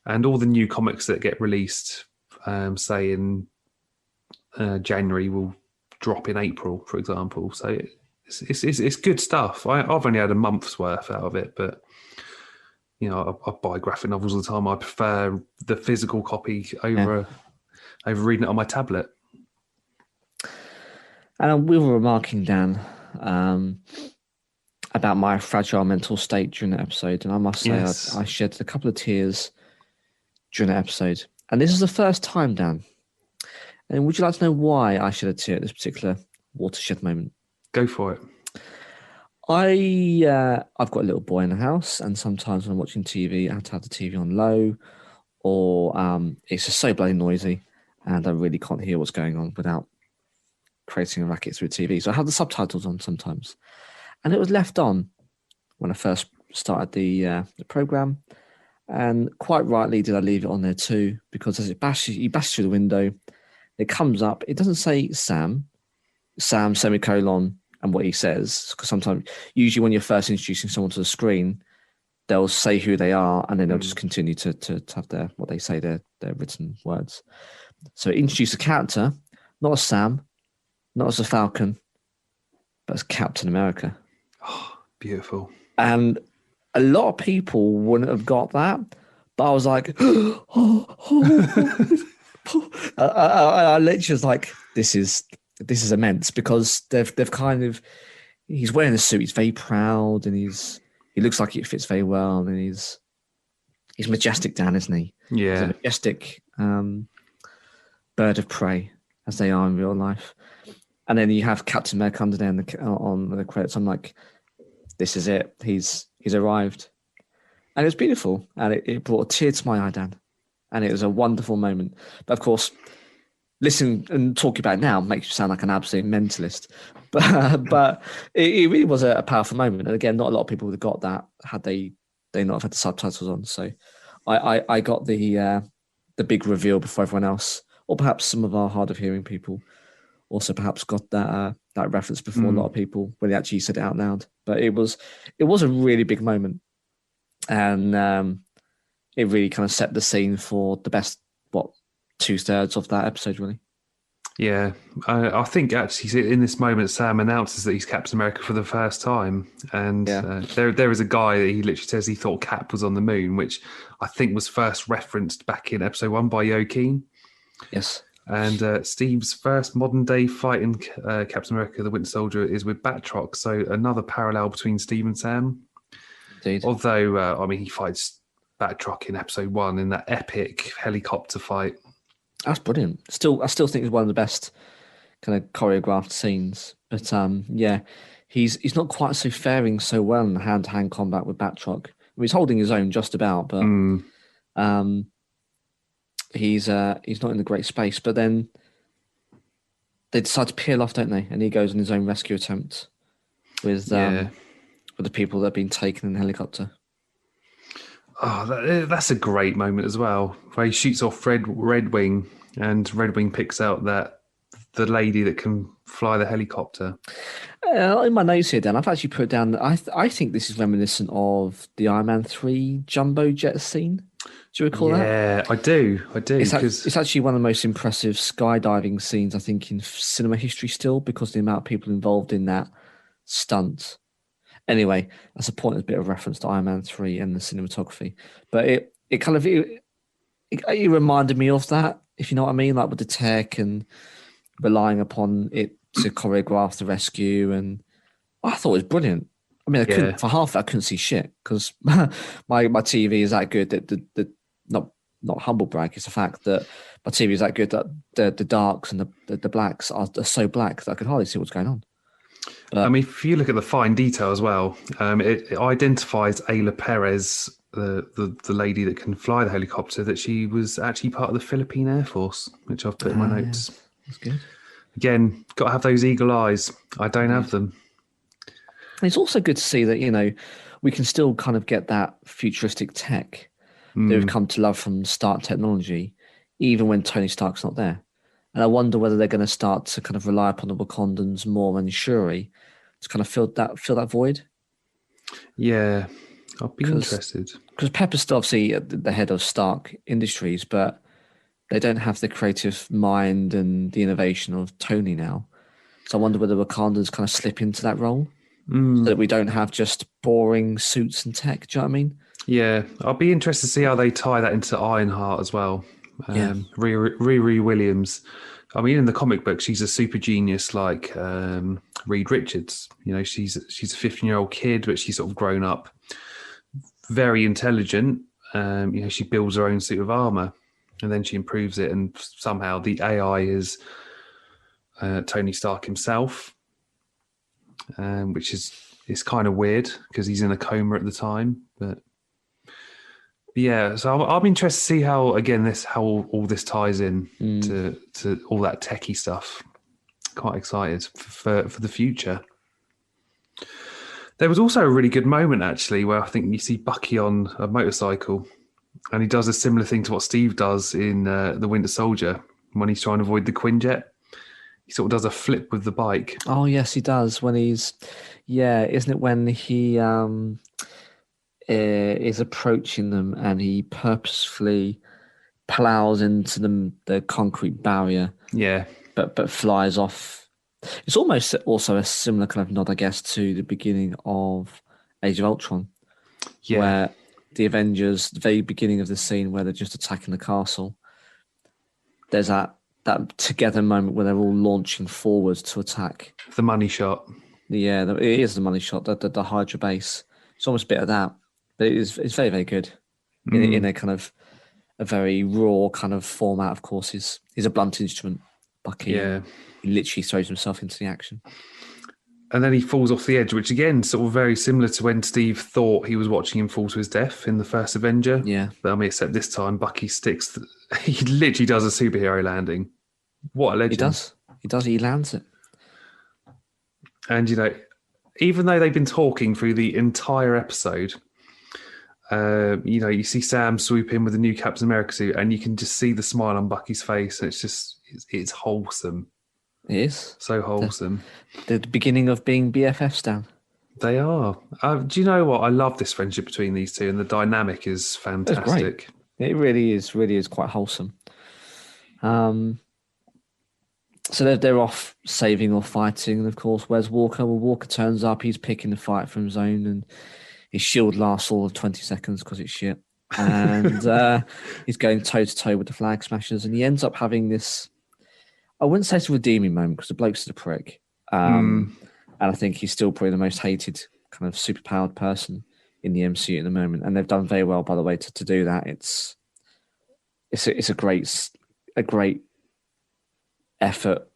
A: And all the new comics that get released, say in January, will drop in April, for example. So it's good stuff. I've only had a month's worth out of it, but I buy graphic novels all the time. I prefer the physical copy over reading it on my tablet.
B: And we were remarking, Dan, about my fragile mental state during the episode. And I must say, yes. I shed a couple of tears during the episode. And this is the first time, Dan. And would you like to know why I shed a tear at this particular watershed moment?
A: Go for it.
B: I've got a little boy in the house, and sometimes when I'm watching TV, I have to have the TV on low, or it's just so bloody noisy, and I really can't hear what's going on without creating a racket through TV. So I have the subtitles on sometimes, and it was left on when I first started the program, and quite rightly did I leave it on there too, because as you bash through the window, it comes up. It doesn't say Sam semicolon. And what he says, because sometimes, usually when you're first introducing someone to the screen, they'll say who they are, and then they'll just continue to have their written words. So introduce a character, not as Sam, not as a Falcon, but as Captain America.
A: Oh, beautiful.
B: And a lot of people wouldn't have got that, but I was like, I literally was like, this is immense, because they've kind of, he's wearing a suit, he's very proud, and he looks like it fits very well, and he's majestic, Dan, isn't he?
A: Yeah.
B: He's a majestic bird of prey, as they are in real life. And then you have Captain America under there on the credits. I'm like, this is it. He's arrived. And it was beautiful, and it brought a tear to my eye, Dan. And it was a wonderful moment. But of course, listen and talk about it now makes you sound like an absolute mentalist, but it really was a powerful moment. And again, not a lot of people would have got that had they not have had the subtitles on. So I got the big reveal before everyone else, or perhaps some of our hard of hearing people also perhaps got that reference before a lot of people when they actually said it out loud. But it was a really big moment, and it really kind of set the scene for the best 2/3 of that episode, really.
A: Yeah, I think actually in this moment, Sam announces that he's Captain America for the first time, and there is a guy that he literally says he thought Cap was on the moon, which I think was first referenced back in episode 1 by Joaquin.
B: Yes,
A: and Steve's first modern day fight in Captain America: The Winter Soldier is with Batroc, so another parallel between Steve and Sam.
B: Indeed.
A: Although he fights Batroc in episode 1 in that epic helicopter fight.
B: That's brilliant. I still think it's one of the best kind of choreographed scenes. But he's not quite so faring so well in hand-to-hand combat with Batroc. I mean, he's holding his own just about, but he's not in the great space. But then they decide to peel off, don't they? And he goes on his own rescue attempt with
A: Yeah.
B: with the people that have been taken in the helicopter.
A: Oh, that's a great moment as well, where he shoots off Red Wing, and Red Wing picks out the lady that can fly the helicopter.
B: In my notes here, Dan, I've actually put down that I think this is reminiscent of the Iron Man 3 jumbo jet scene. Do you recall that?
A: Yeah, I do.
B: It's actually one of the most impressive skydiving scenes, I think, in cinema history still, because of the amount of people involved in that stunt. Anyway, that's a point, a bit of reference to Iron Man 3 and the cinematography. But it kind of it reminded me of that, if you know what I mean, like with the tech and relying upon it to choreograph the rescue. And I thought it was brilliant. I mean, I couldn't for half. I couldn't see shit because my TV is that good that the not humble brag. It's the fact that my TV is that good that the darks and the blacks are so black that I could hardly see what's going on.
A: I mean, if you look at the fine detail as well, it identifies Ayla Perez, the lady that can fly the helicopter, that she was actually part of the Philippine Air Force, which I've put in my notes.
B: Yes. That's good.
A: Again, got to have those eagle eyes. I don't have them.
B: It's also good to see that, we can still kind of get that futuristic tech that we've come to love from Stark technology, even when Tony Stark's not there. And I wonder whether they're going to start to kind of rely upon the Wakandans more and Shuri to kind of fill that void.
A: Yeah, I'll be interested.
B: Because Pepper's still obviously at the head of Stark Industries, but they don't have the creative mind and the innovation of Tony now. So I wonder whether Wakandans kind of slip into that role so that we don't have just boring suits and tech. Do you know what I mean?
A: Yeah, I'll be interested to see how they tie that into Ironheart as well. Riri Williams. I mean, in the comic book, she's a super genius like Reed Richards. She's a 15-year-old kid, but she's sort of grown up, very intelligent. She builds her own suit of armor, and then she improves it, and somehow the AI is Tony Stark himself, which is kind of weird because he's in a coma at the time, but. Yeah, so I'm interested to see how all this ties in to all that techie stuff. Quite excited for the future. There was also a really good moment actually where I think you see Bucky on a motorcycle, and he does a similar thing to what Steve does in The Winter Soldier when he's trying to avoid the Quinjet. He sort of does a flip with the bike.
B: Oh yes, he does when isn't it when he is approaching them and he purposefully plows into the concrete barrier.
A: Yeah.
B: But flies off. It's almost also a similar kind of nod, I guess, to the beginning of Age of Ultron. Yeah. Where the Avengers, the very beginning of the scene where they're just attacking the castle, there's that together moment where they're all launching forwards to attack.
A: The money shot.
B: Yeah, it is the money shot, the Hydra base. It's almost a bit of that. But it's very, very good in a kind of a very raw kind of format. Of course, he's a blunt instrument, Bucky.
A: Yeah,
B: he literally throws himself into the action,
A: and then he falls off the edge, which again, sort of very similar to when Steve thought he was watching him fall to his death in the first Avenger.
B: Yeah,
A: but I mean, except this time, Bucky sticks. He literally does a superhero landing. What a legend!
B: He does. He lands it,
A: and even though they've been talking through the entire episode. You see Sam swoop in with the new Captain America suit, and you can just see the smile on Bucky's face. It's wholesome.
B: It is
A: so wholesome.
B: The beginning of being BFFs, Dan.
A: They are. Do you know what? I love this friendship between these two, and the dynamic is fantastic.
B: It really is quite wholesome. So they're off saving or fighting, and of course, where's Walker? Well, Walker turns up. He's picking the fight from his own, and his shield lasts all of 20 seconds because it's shit. And he's going toe-to-toe with the Flag Smashers. And he ends up having this, I wouldn't say it's a redeeming moment because the bloke's a prick. And I think he's still probably the most hated kind of superpowered person in the MCU at the moment. And they've done very well, by the way, to do that. It's a great effort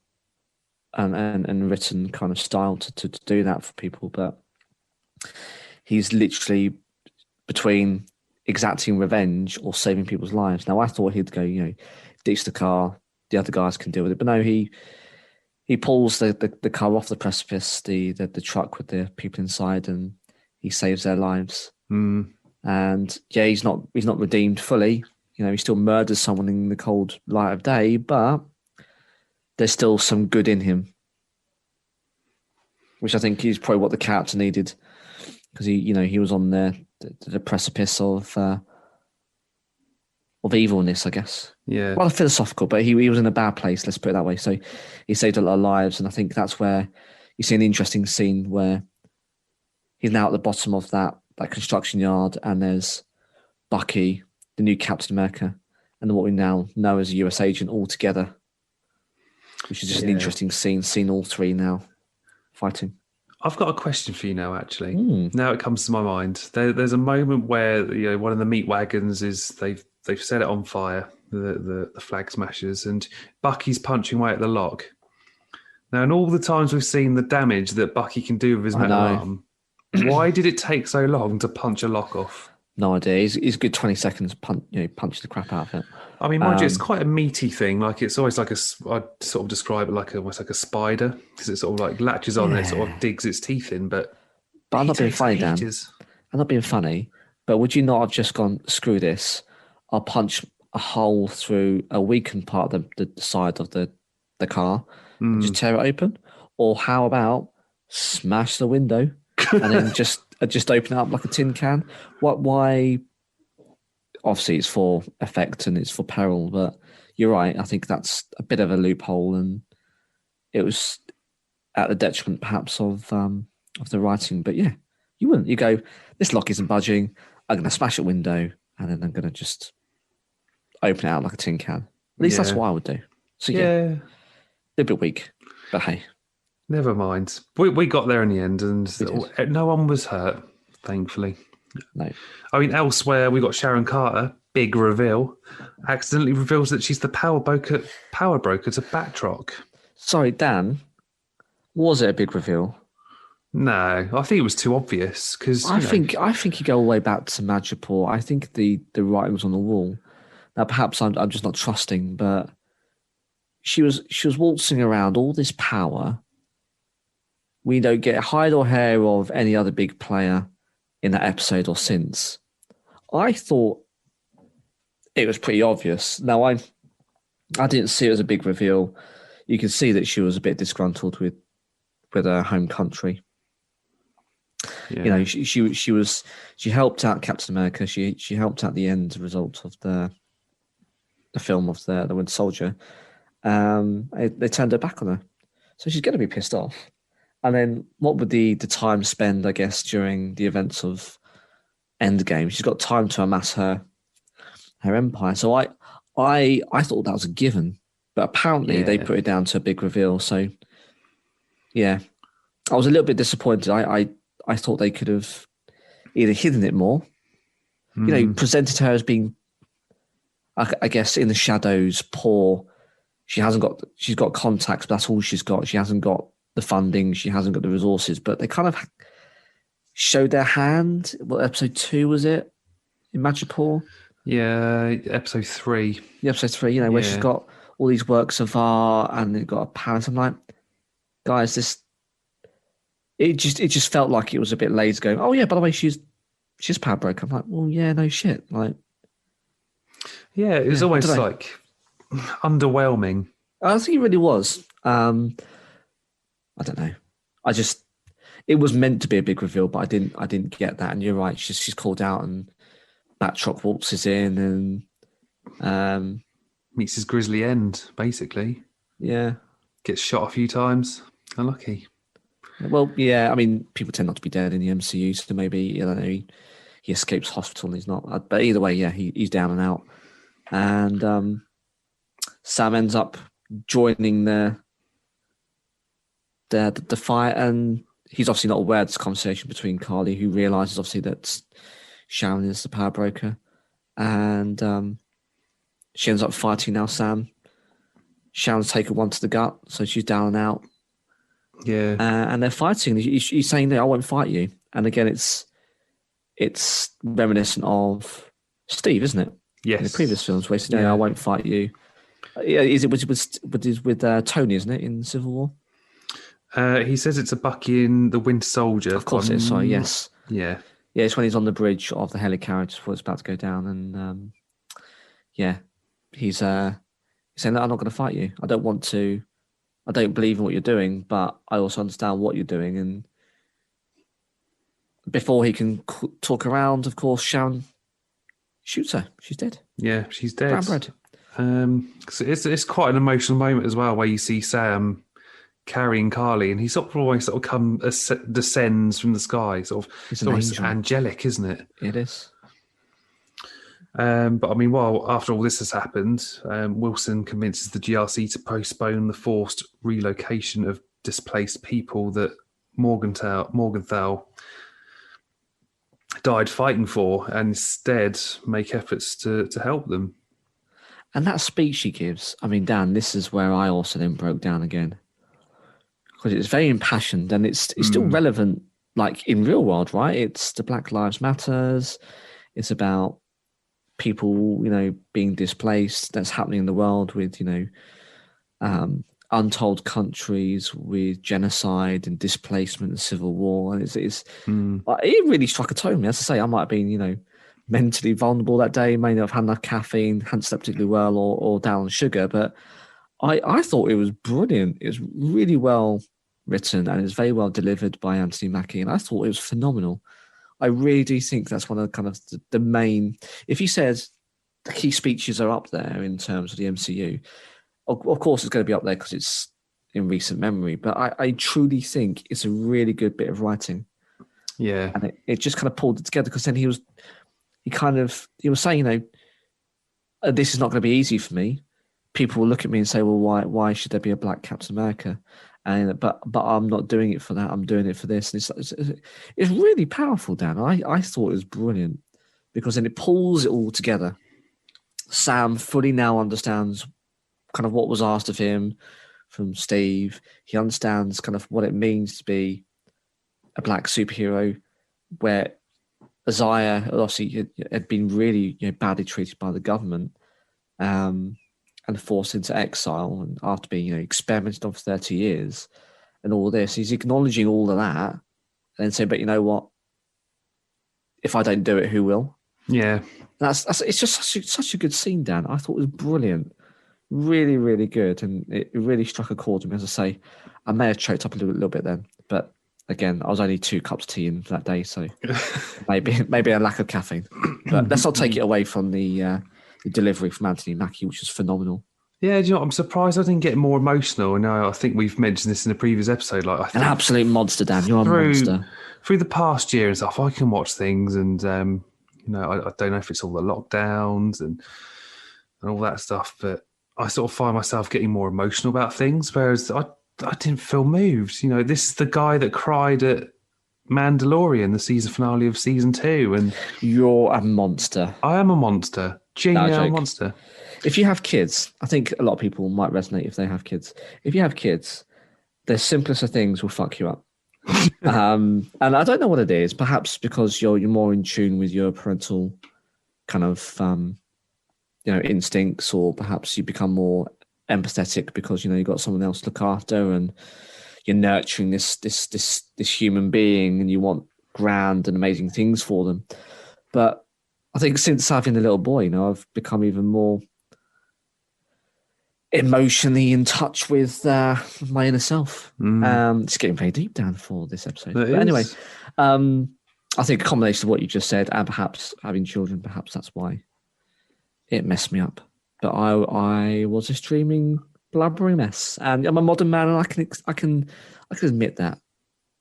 B: and written kind of style to do that for people. But he's literally between exacting revenge or saving people's lives. Now, I thought he'd go, ditch the car. The other guys can deal with it. But no, he pulls the car off the precipice, the truck with the people inside, and he saves their lives.
A: Mm.
B: And yeah, he's not redeemed fully. He still murders someone in the cold light of day, but there's still some good in him, which I think is probably what the character needed, because he was on the precipice of evilness, I guess.
A: Yeah.
B: Well, philosophical, but he was in a bad place. Let's put it that way. So he saved a lot of lives, and I think that's where you see an interesting scene where he's now at the bottom of that construction yard, and there's Bucky, the new Captain America, and what we now know as a US agent all together, which is just an interesting scene. Seeing all three now fighting.
A: I've got a question for you now, actually. Now it comes to my mind. There's a moment where one of the meat wagons is they've set it on fire, the flag smashers, and Bucky's punching away at the lock. Now, in all the times we've seen the damage that Bucky can do with his metal arm, why did it take so long to punch a lock off?
B: No idea. He's a good 20 seconds punch the crap out of it.
A: I mean, mind you, it's quite a meaty thing. Like, it's always like I'd sort of describe it almost like a spider, because it sort of like latches on and it sort of digs its teeth in. But
B: I'm not being funny, Dan. I'm not being funny, but would you not have just gone, screw this, I'll punch a hole through a weakened part of the side of the car and just tear it open? Or how about smash the window and then just open it up like a tin can? Why? Obviously, it's for effect and it's for peril, but you're right. I think that's a bit of a loophole, and it was at the detriment, perhaps, of the writing. But yeah, you wouldn't. You go, this lock isn't budging. I'm going to smash a window, and then I'm going to just open it out like a tin can. At least that's what I would do. So yeah, a little bit weak, but hey.
A: Never mind. We got there in the end, and no one was hurt, thankfully.
B: No.
A: I mean, elsewhere, we got Sharon Carter, big reveal, accidentally reveals that she's the power broker to Batroc.
B: Sorry, Dan, was it a big reveal?
A: No, I think it was too obvious, because
B: I think you go all the way back to Madripoor. I think the writing was on the wall. Now, perhaps I'm just not trusting, but she was waltzing around all this power. We don't get hide or hair of any other big player in that episode or since. I thought it was pretty obvious. Now, I didn't see it as a big reveal. You can see that she was a bit disgruntled with her home country. Yeah. She helped out Captain America. She helped out the end result of the film of the Winter Soldier. They turned her back on her, so she's going to be pissed off. And then what would the time spend, I guess, during the events of Endgame? She's got time to amass her empire. So I thought that was a given, but apparently they put it down to a big reveal. So yeah, I was a little bit disappointed. I thought they could have either hidden it more, presented her as being, I guess, in the shadows, poor. She's got contacts, but that's all she's got. She hasn't got the funding, she hasn't got the resources, but they kind of showed their hand. What, episode 2 was it? In Madripoor?
A: Yeah, episode 3.
B: Yeah, episode 3, where she's got all these works of art and they've got a palace. I'm like, guys, it just felt like it was a bit lazy going, oh yeah, by the way, she's power broker. I'm like, well, yeah, no shit. Like,
A: yeah, it was almost like underwhelming.
B: I think it really was. I don't know. It was meant to be a big reveal, but I didn't get that. And you're right. She's called out, and Batroc waltzes in and
A: meets his grisly end, basically.
B: Yeah,
A: gets shot a few times. Unlucky.
B: Well, yeah. I mean, people tend not to be dead in the MCU, so maybe he escapes hospital and he's not. But either way, yeah, he's down and out. And Sam ends up joining the fight, and he's obviously not aware of this conversation between Carly, who realizes obviously that Sharon is the power broker, and she ends up fighting now Sam. Sharon's taken one to the gut, so she's down and out.
A: Yeah,
B: and they're fighting. He's saying, "No, I won't fight you." And again, it's reminiscent of Steve, isn't it?
A: Yes.
B: In the previous films, where he said, "No, I won't fight you." Yeah, is it with Tony, isn't it, in Civil War?
A: He says it's a Bucky in the Winter Soldier.
B: Of course it is. Sorry, yes.
A: Yeah.
B: Yeah, it's when he's on the bridge of the helicarriage before it's about to go down, and he's saying that I'm not going to fight you. I don't want to. I don't believe in what you're doing, but I also understand what you're doing. And before he can talk around, of course, Sharon shoots her. She's dead.
A: Yeah, she's dead.
B: Brown bread.
A: It's quite an emotional moment as well, where you see Sam carrying Carly, and he sort of descends from the sky. It's almost angelic, isn't it?
B: It is.
A: But I mean, after all this has happened, Wilson convinces the GRC to postpone the forced relocation of displaced people that Morgenthau died fighting for, and instead make efforts to help them.
B: And that speech he gives, I mean, Dan, this is where I also then broke down again, because it's very impassioned and it's still relevant, like in real world, right? It's the Black Lives Matters. It's about people, being displaced. That's happening in the world with, untold countries with genocide and displacement and civil war. And it really struck a tone with me. As I say, I might have been, mentally vulnerable that day, may not have had enough caffeine, hadn't slept particularly well, or down on sugar, but I thought it was brilliant. It was really well written and it was very well delivered by Anthony Mackie, and I thought it was phenomenal. I really do think that's one of the main. If he says the key speeches are up there in terms of the MCU, of course it's going to be up there because it's in recent memory. But I truly think it's a really good bit of writing.
A: Yeah,
B: and it just kind of pulled it together, because then he was saying, this is not going to be easy for me. People will look at me and say, well, why should there be a black Captain America? And but I'm not doing it for that. I'm doing it for this. And it's really powerful, Dan. I thought it was brilliant, because then it pulls it all together. Sam fully now understands kind of what was asked of him from Steve. He understands kind of what it means to be a black superhero, where Isaiah obviously had been really badly treated by the government and forced into exile, and after being experimented on for 30 years and all this. He's acknowledging all of that and then saying, but you know what? If I don't do it, who will?
A: Yeah.
B: It's just such a good scene, Dan. I thought it was brilliant. Really, really good. And it really struck a chord with me. As I say, I may have choked up a little bit then, but again, I was only 2 cups of tea in that day, so maybe a lack of caffeine. But let's not take it away from the delivery from Anthony Mackie, which was phenomenal.
A: Yeah, do you know what? I'm surprised I didn't get more emotional. And I think we've mentioned this in a previous episode.
B: An absolute monster, Dan. You're a monster.
A: Through the past year and stuff, I can watch things, and I don't know if it's all the lockdowns and all that stuff, but I sort of find myself getting more emotional about things, whereas I didn't feel moved. This is the guy that cried at Mandalorian, the season finale of season 2, and
B: you're a monster.
A: I am a monster. Genuinely a monster.
B: If you have kids, I think a lot of people might resonate if they have kids. If you have kids, the simplest of things will fuck you up. And I don't know what it is. Perhaps because you're more in tune with your parental kind of instincts, or perhaps you become more empathetic because you've got someone else to look after, and you're nurturing this human being, and you want grand and amazing things for them. But I think since having a little boy, I've become even more emotionally in touch with my inner self. It's getting very deep, down for this episode. But anyway, I think a combination of what you just said and perhaps having children, perhaps that's why it messed me up. But I was a streaming blubbering mess, and I'm a modern man, and I can admit that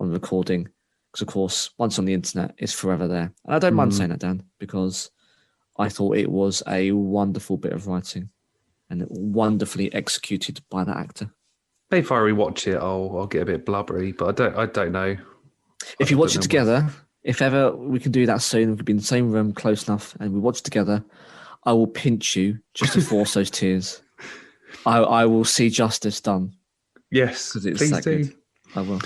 B: on recording, because of course once on the internet, it's forever there. And I don't mind saying that, Dan, because I thought it was a wonderful bit of writing and wonderfully executed by that actor.
A: Maybe if I rewatch it, I'll get a bit blubbery, but I don't know.
B: If you watch it together, if ever we can do that soon, we could be in the same room close enough and we watch together, I will pinch you just to force those tears. I will see justice done.
A: Yes,
B: because it's
A: please
B: that
A: do.
B: Good. I will.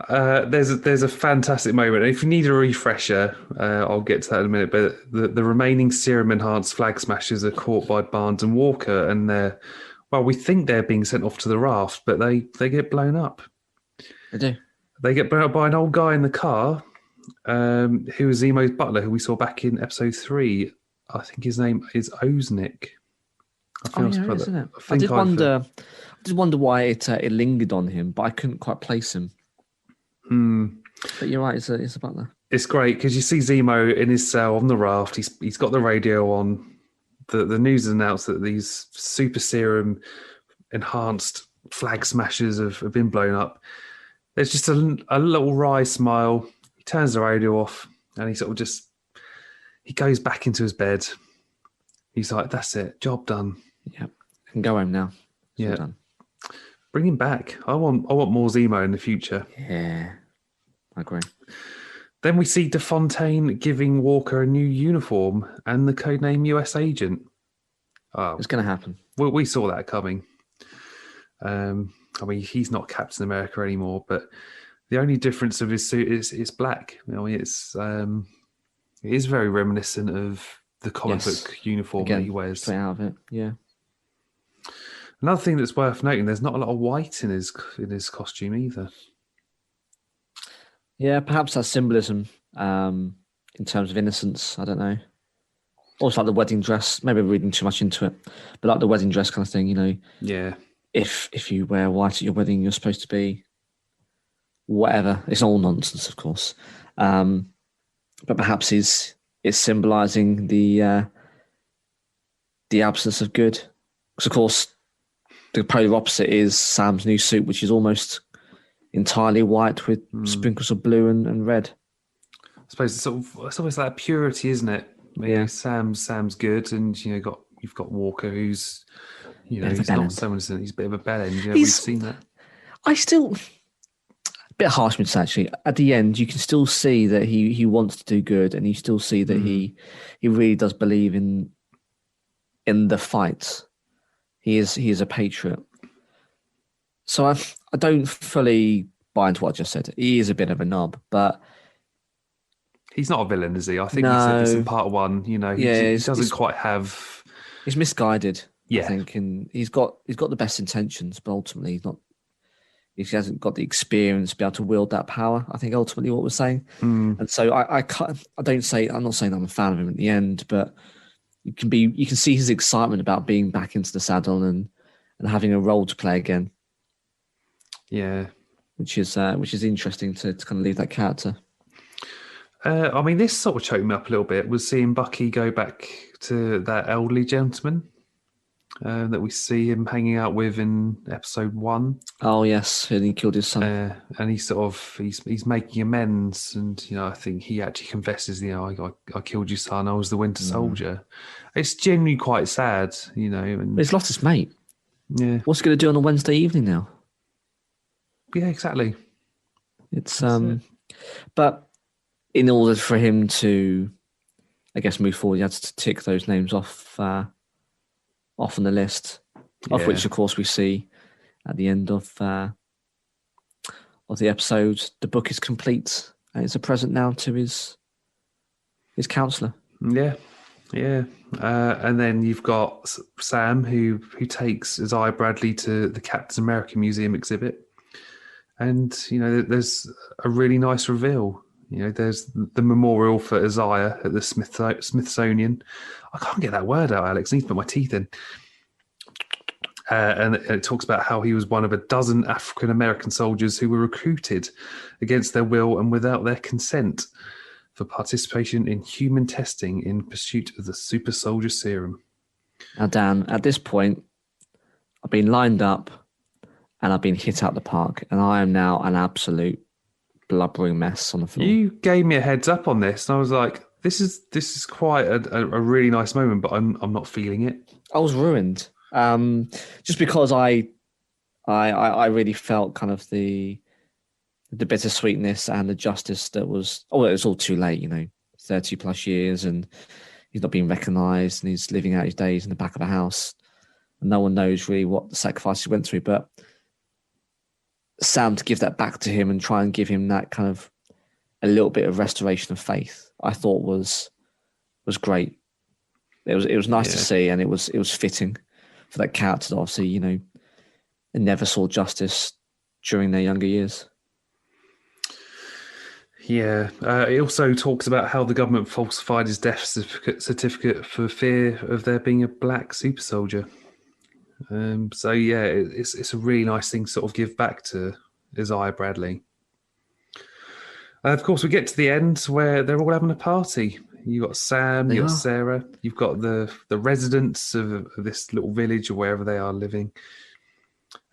A: There's a fantastic moment. If you need a refresher, I'll get to that in a minute. But the remaining serum enhanced flag smashers are caught by Barnes and Walker, and we think they're being sent off to the raft, but they get blown up.
B: They do.
A: They get blown up by an old guy in the car, who was Zemo's butler, who we saw back in episode 3. I think his name is Oznick.
B: Isn't it? I did wonder why it lingered on him, but I couldn't quite place him. But you're right, it's a butler.
A: It's great because you see Zemo in his cell on the raft. He's got the radio on. The news has announced that these super serum enhanced flag smashers have been blown up. There's just a little wry smile. He turns the radio off and he sort of he goes back into his bed. He's like, "That's it, job done."
B: Yep, I can go home now. It's all done.
A: Bring him back. I want more Zemo in the future.
B: Yeah, I agree.
A: Then we see DeFontaine giving Walker a new uniform and the codename US Agent. Oh,
B: it's going to happen.
A: We saw that coming. He's not Captain America anymore, but the only difference of his suit is black. It is very reminiscent of the comic book uniform that he wears.
B: Straight out of it, yeah.
A: Another thing that's worth noting: there's not a lot of white in his costume either.
B: Yeah, perhaps that's symbolism in terms of innocence. I don't know. Also, like the wedding dress. Maybe we're reading too much into it, but like the wedding dress kind of thing.
A: Yeah.
B: If you wear white at your wedding, you're supposed to be whatever. It's all nonsense, of course. But perhaps it's symbolising the absence of good. Because of course, the polar opposite is Sam's new suit, which is almost entirely white with sprinkles of blue and red.
A: I suppose it's almost like purity, isn't it?
B: Yeah.
A: Sam's good, and you've got Walker, who's he's not so innocent. He's a bit of a bellend. We've seen that.
B: A bit harsh with this, actually. At the end, you can still see that he wants to do good, and you still see that he really does believe in the fight. He is a patriot. So I don't fully buy into what I just said. He is a bit of a knob, but
A: he's not a villain, is he? I think
B: no.
A: he said this in part 1. He doesn't quite have.
B: He's misguided.
A: Yeah.
B: I think, and he's got the best intentions, but ultimately he's not. He hasn't got the experience to be able to wield that power. I think ultimately what we're saying, and so I can't. I'm not saying I'm a fan of him at the end, but you can see his excitement about being back into the saddle and having a role to play again.
A: Yeah,
B: which is interesting to kind of leave that character.
A: This sort of choked me up a little bit. Was seeing Bucky go back to that elderly gentleman that we see him hanging out with in episode 1.
B: Oh yes, and he killed his son.
A: And he's making amends, and I think he actually confesses, I killed your son. I was the Winter Soldier. It's genuinely quite sad, And
B: he's lost his mate.
A: Yeah,
B: what's he going to do on a Wednesday evening now?
A: Yeah, exactly.
B: It's but in order for him to, I guess, move forward, he had to tick those names off on the list, of which, of course, we see at the end of the episode, the book is complete and it's a present now to his counsellor.
A: Yeah. And then you've got Sam, who takes Isaiah Bradley to the Captain America Museum exhibit. And, there's a really nice reveal. There's the memorial for Isaiah at the Smithsonian. I can't get that word out, Alex. I need to put my teeth in. And it talks about how he was one of a dozen African-American soldiers who were recruited against their will and without their consent for participation in human testing in pursuit of the super soldier serum.
B: Now, Dan, at this point, I've been lined up and I've been hit out the park, and I am now an absolute blubbering mess on the floor.
A: You gave me a heads up on this, and I was like, "This is quite a really nice moment," but I'm not feeling it.
B: I was ruined, just because I really felt kind of the bittersweetness and the justice that was. Oh, it was all too late, 30 plus years, and he's not being recognised, and he's living out his days in the back of a house, and no one knows really what the sacrifice he went through, but. Sam to give that back to him and try and give him that kind of a little bit of restoration of faith, I thought was great. It was nice to see, and it was fitting for that character that obviously, you know, never saw justice during their younger years.
A: Yeah. It also talks about how the government falsified his death certificate for fear of there being a black super soldier. So yeah, it's a really nice thing to sort of give back to Isaiah Bradley. Of course, we get to the end where they're all having a party. You got Sam, you got Sarah, you've got the residents of this little village or wherever they are living.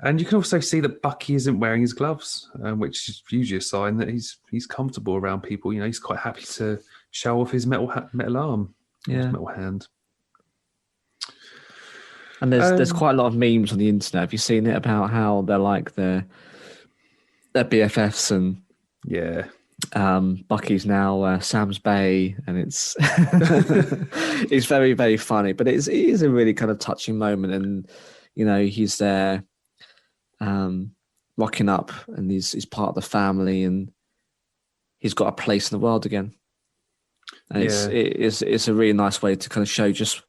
A: And you can also see that Bucky isn't wearing his gloves, which is usually a sign that he's comfortable around people. You know, he's quite happy to show off his metal arm, his metal hand.
B: And there's quite a lot of memes on the internet. Have you seen it about how they're like their BFFs and Bucky's now Sam's Bay, and it's it's very, very funny. But it is a really kind of touching moment, and you know he's there, rocking up, and he's part of the family, and he's got a place in the world again. And it's a really nice way to kind of show just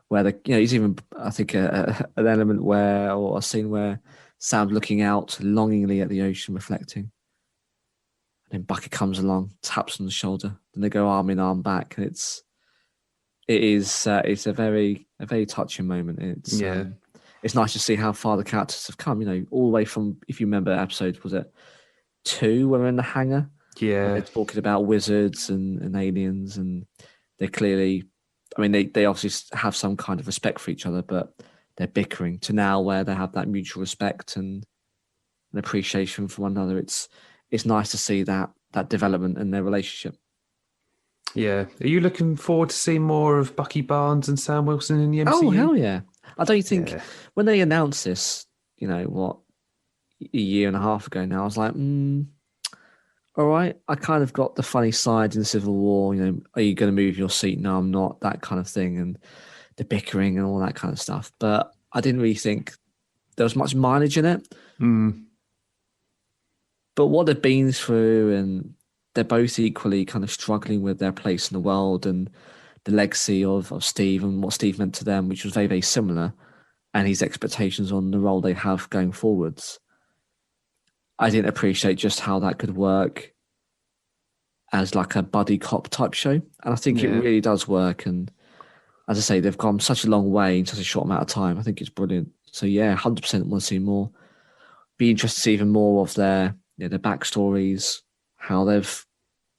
B: where he's even, I think, an element where, or a scene where Sam's looking out longingly at the ocean, reflecting. And then Bucky comes along, taps on the shoulder, then they go arm in arm back, and it's a very touching moment. It's nice to see how far the characters have come. You know, all the way from, if you remember, episode was it 2 when we're in the hangar.
A: Yeah,
B: they're talking about wizards and aliens, and they're clearly, I mean, they obviously have some kind of respect for each other, but they're bickering, to now where they have that mutual respect and an appreciation for one another. It's nice to see that development in their relationship.
A: Yeah. Are you looking forward to seeing more of Bucky Barnes and Sam Wilson in the MCU?
B: Oh, hell yeah. I don't think when they announced this, you know, what, a year and a half ago now, I was like, all right. I kind of got the funny side in Civil War, you know, are you going to move your seat? No, I'm not, that kind of thing. And the bickering and all that kind of stuff. But I didn't really think there was much mileage in it. But what they've been through, and they're both equally kind of struggling with their place in the world and the legacy of Steve and what Steve meant to them, which was very, very similar, and his expectations on the role they have going forwards. I didn't appreciate just how that could work as like a buddy cop type show. And I think it really does work. And as I say, they've come such a long way in such a short amount of time. I think it's brilliant. So yeah, 100% want to see more. Be interested to see even more of their backstories, how they've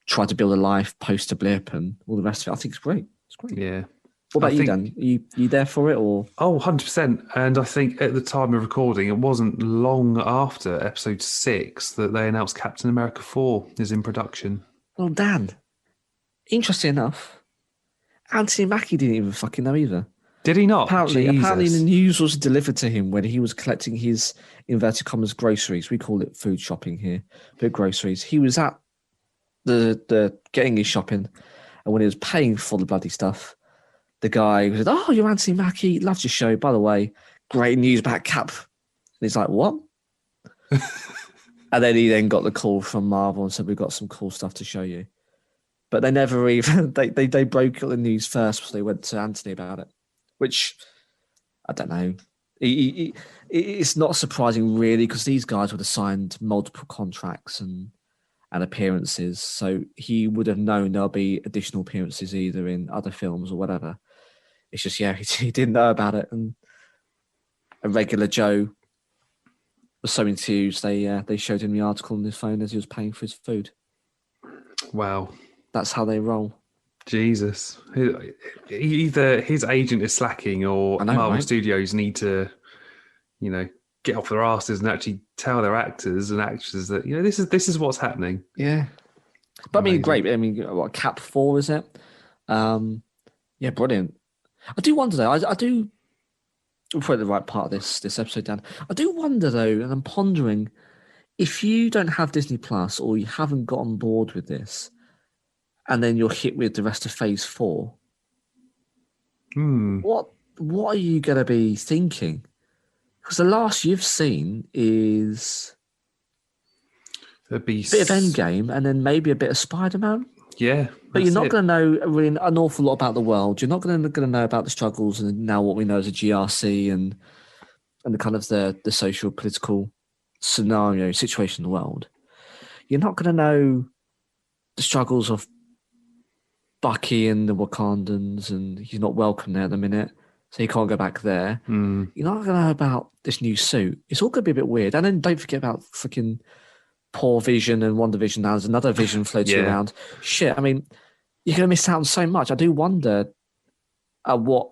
B: tried to build a life post a blip and all the rest of it. I think it's great. It's great.
A: Yeah.
B: What about you, Dan? Are you there for it, or?
A: Oh, 100%. And I think at the time of recording, it wasn't long after episode 6 that they announced Captain America 4 is in production.
B: Well, Dan, interesting enough, Anthony Mackie didn't even fucking know either.
A: Did he not?
B: Apparently the news was delivered to him when he was collecting his, inverted commas, groceries. We call it food shopping here, but groceries. He was at the getting his shopping, and when he was paying for the bloody stuff, the guy said, "Oh, you're Anthony Mackie. Loves your show. By the way, great news about Cap." And he's like, "What?" And then he then got the call from Marvel and said, "We've got some cool stuff to show you." But they never even they broke the news first, so they went to Anthony about it. Which I don't know. It's not surprising really, because these guys would have signed multiple contracts and appearances, so he would have known there'll be additional appearances either in other films or whatever. It's just, he didn't know about it, and a regular Joe was so enthused they showed him the article on his phone as he was paying for his food.
A: Wow.
B: That's how they roll.
A: Jesus. Either his agent is slacking, or Marvel Studios need to, get off their asses and actually tell their actors and actresses that, this is what's happening.
B: Yeah. But amazing. I mean, great. I mean, what, Cap 4 is it? Yeah, brilliant. I do wonder though, I do, we'll put the right part of this episode down. I do wonder though, and I'm pondering, if you don't have Disney Plus or you haven't got on board with this, and then you're hit with the rest of Phase 4, what are you going to be thinking? Because the last you've seen is
A: It'd be
B: bit of Endgame, and then maybe a bit of Spider-Man.
A: Yeah,
B: But you're not
A: it.
B: going to know really an awful lot about the world. You're not going to know about the struggles and now what we know as a GRC and the kind of the social political scenario situation in the world. You're not going to know the struggles of Bucky and the Wakandans, and he's not welcome there at the minute, so he can't go back there.
A: Mm.
B: You're not going to know about this new suit. It's all going to be a bit weird. And then don't forget about freaking poor Vision and WandaVision. Now there's another Vision floating around. Shit, I mean, you're going to miss out on so much. I do wonder at what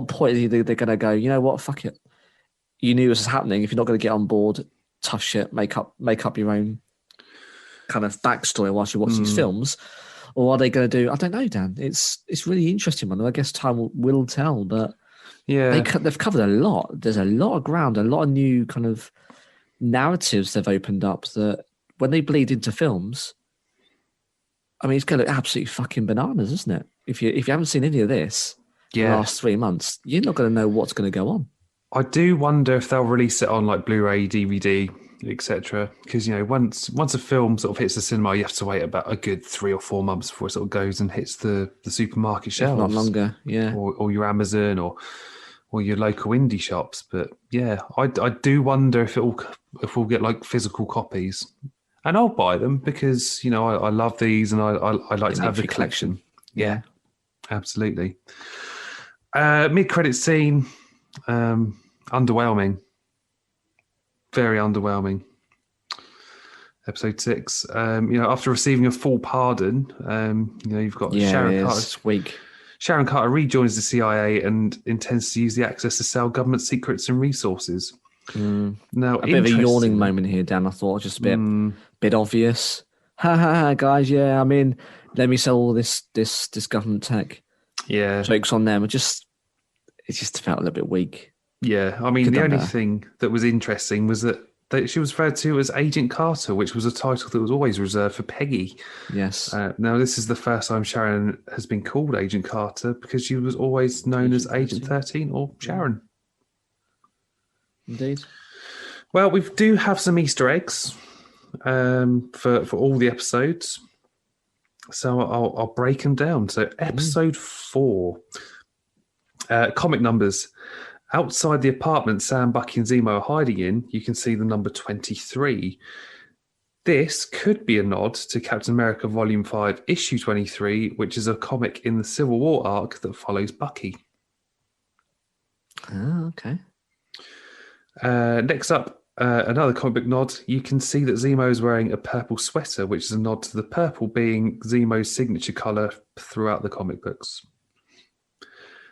B: point they're going to go, you know what, fuck it. You knew this was happening. If you're not going to get on board, tough shit, make up your own kind of backstory whilst you watch these films. Or are they going to do? I don't know, Dan. It's really interesting, man. I guess time will tell. But
A: yeah,
B: they've covered a lot. There's a lot of ground, a lot of new kind of narratives they've opened up that when they bleed into films, I mean, it's going to look absolutely fucking bananas, isn't it? If you haven't seen any of this in the last 3 months, you're not going to know what's going to go on.
A: I do wonder if they'll release it on like Blu-ray, DVD, etc. Because once a film sort of hits the cinema, you have to wait about a good 3 or 4 months before it sort of goes and hits the supermarket shelves,
B: if not longer, yeah,
A: or your Amazon or your local indie shops. But yeah, I do wonder if we'll get like physical copies, and I'll buy them because I love these and I like to have the collection. Yeah, absolutely. Mid-credit scene. Underwhelming, very underwhelming. Episode 6. After receiving a full pardon, you've got Sharon Carter.
B: Weak.
A: Sharon Carter rejoins the CIA and intends to use the access to sell government secrets and resources. Now,
B: a bit of a yawning moment here, Dan. I thought just a bit obvious. Ha ha ha, guys! Yeah, I mean, let me sell all this government tech.
A: Yeah,
B: jokes on them. It just felt a little bit weak.
A: Yeah, I mean, the only thing that was interesting was that she was referred to as Agent Carter, which was a title that was always reserved for Peggy.
B: Yes.
A: Now, this is the first time Sharon has been called Agent Carter because she was always known as Agent 13 or Sharon.
B: Indeed.
A: Well, we do have some Easter eggs for all the episodes. So I'll break them down. So episode 4, comic numbers. Outside the apartment Sam, Bucky and Zemo are hiding in, you can see the number 23. This could be a nod to Captain America Volume 5, Issue 23, which is a comic in the Civil War arc that follows Bucky.
B: Oh, okay.
A: Next up, another comic book nod. You can see that Zemo is wearing a purple sweater, which is a nod to the purple being Zemo's signature colour throughout the comic books.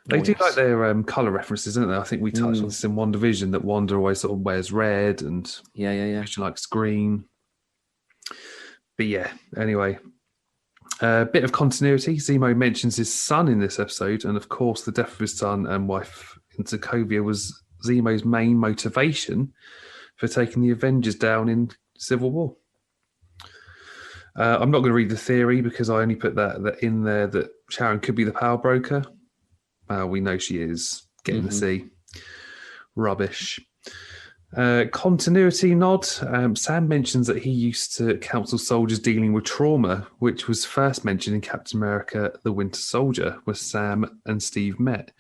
A: They do like their colour references, don't they? I think we touched on this in WandaVision, that Wanda always sort of wears red and Vision likes green. But yeah, anyway. A bit of continuity. Zemo mentions his son in this episode, and of course the death of his son and wife in Sokovia was Zemo's main motivation for taking the Avengers down in Civil War. I'm not going to read the theory because I only put that in there that Sharon could be the power broker. We know she is. Get in the sea. Rubbish. Continuity nod. Sam mentions that he used to counsel soldiers dealing with trauma, which was first mentioned in Captain America The Winter Soldier, where Sam and Steve met.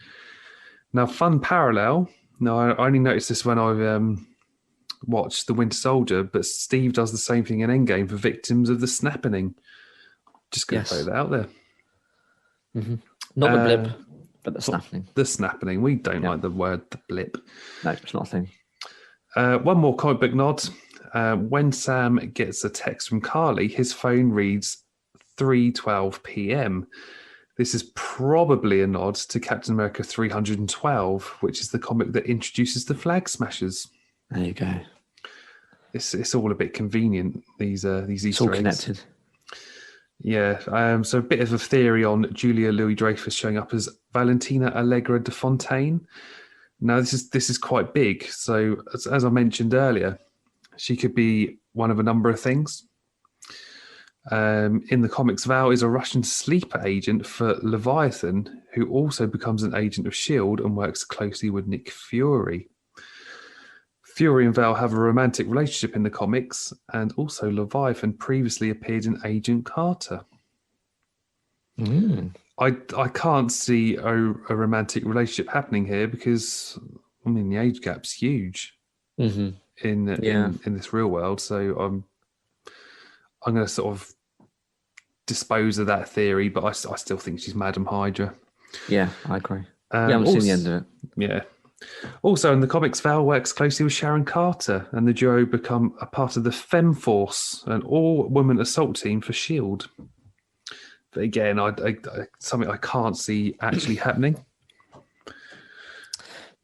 A: Now, fun parallel. Now, I only noticed this when I watched The Winter Soldier, but Steve does the same thing in Endgame for victims of the snapping. Just going to throw that out there.
B: Not the blip. But the snapping.
A: The snapping. We don't like the word the blip.
B: No, it's not a thing.
A: One more comic book nod. When Sam gets a text from Carly, his phone reads 3:12 p.m. This is probably a nod to Captain America 312, which is the comic that introduces the Flag Smashers.
B: There you go.
A: It's all a bit convenient, these Easter eggs.
B: It's all connected.
A: Yeah, so a bit of a theory on Julia Louis-Dreyfus showing up as Valentina Allegra de Fontaine. Now, this is quite big. So, as I mentioned earlier, she could be one of a number of things. In the comics, Val is a Russian sleeper agent for Leviathan, who also becomes an agent of S.H.I.E.L.D. and works closely with Nick Fury. Fury and Val have a romantic relationship in the comics, and also Leviathan previously appeared in Agent Carter. I can't see a romantic relationship happening here because, I mean, the age gap's huge in this real world. So I'm going to sort of dispose of that theory, but I still think she's Madam Hydra.
B: Yeah, I agree. We haven't seen the end of it.
A: Yeah. Also, in the comics, Val works closely with Sharon Carter, and the duo become a part of the Femme Force, an all-woman assault team for S.H.I.E.L.D. But again, something I can't see actually happening.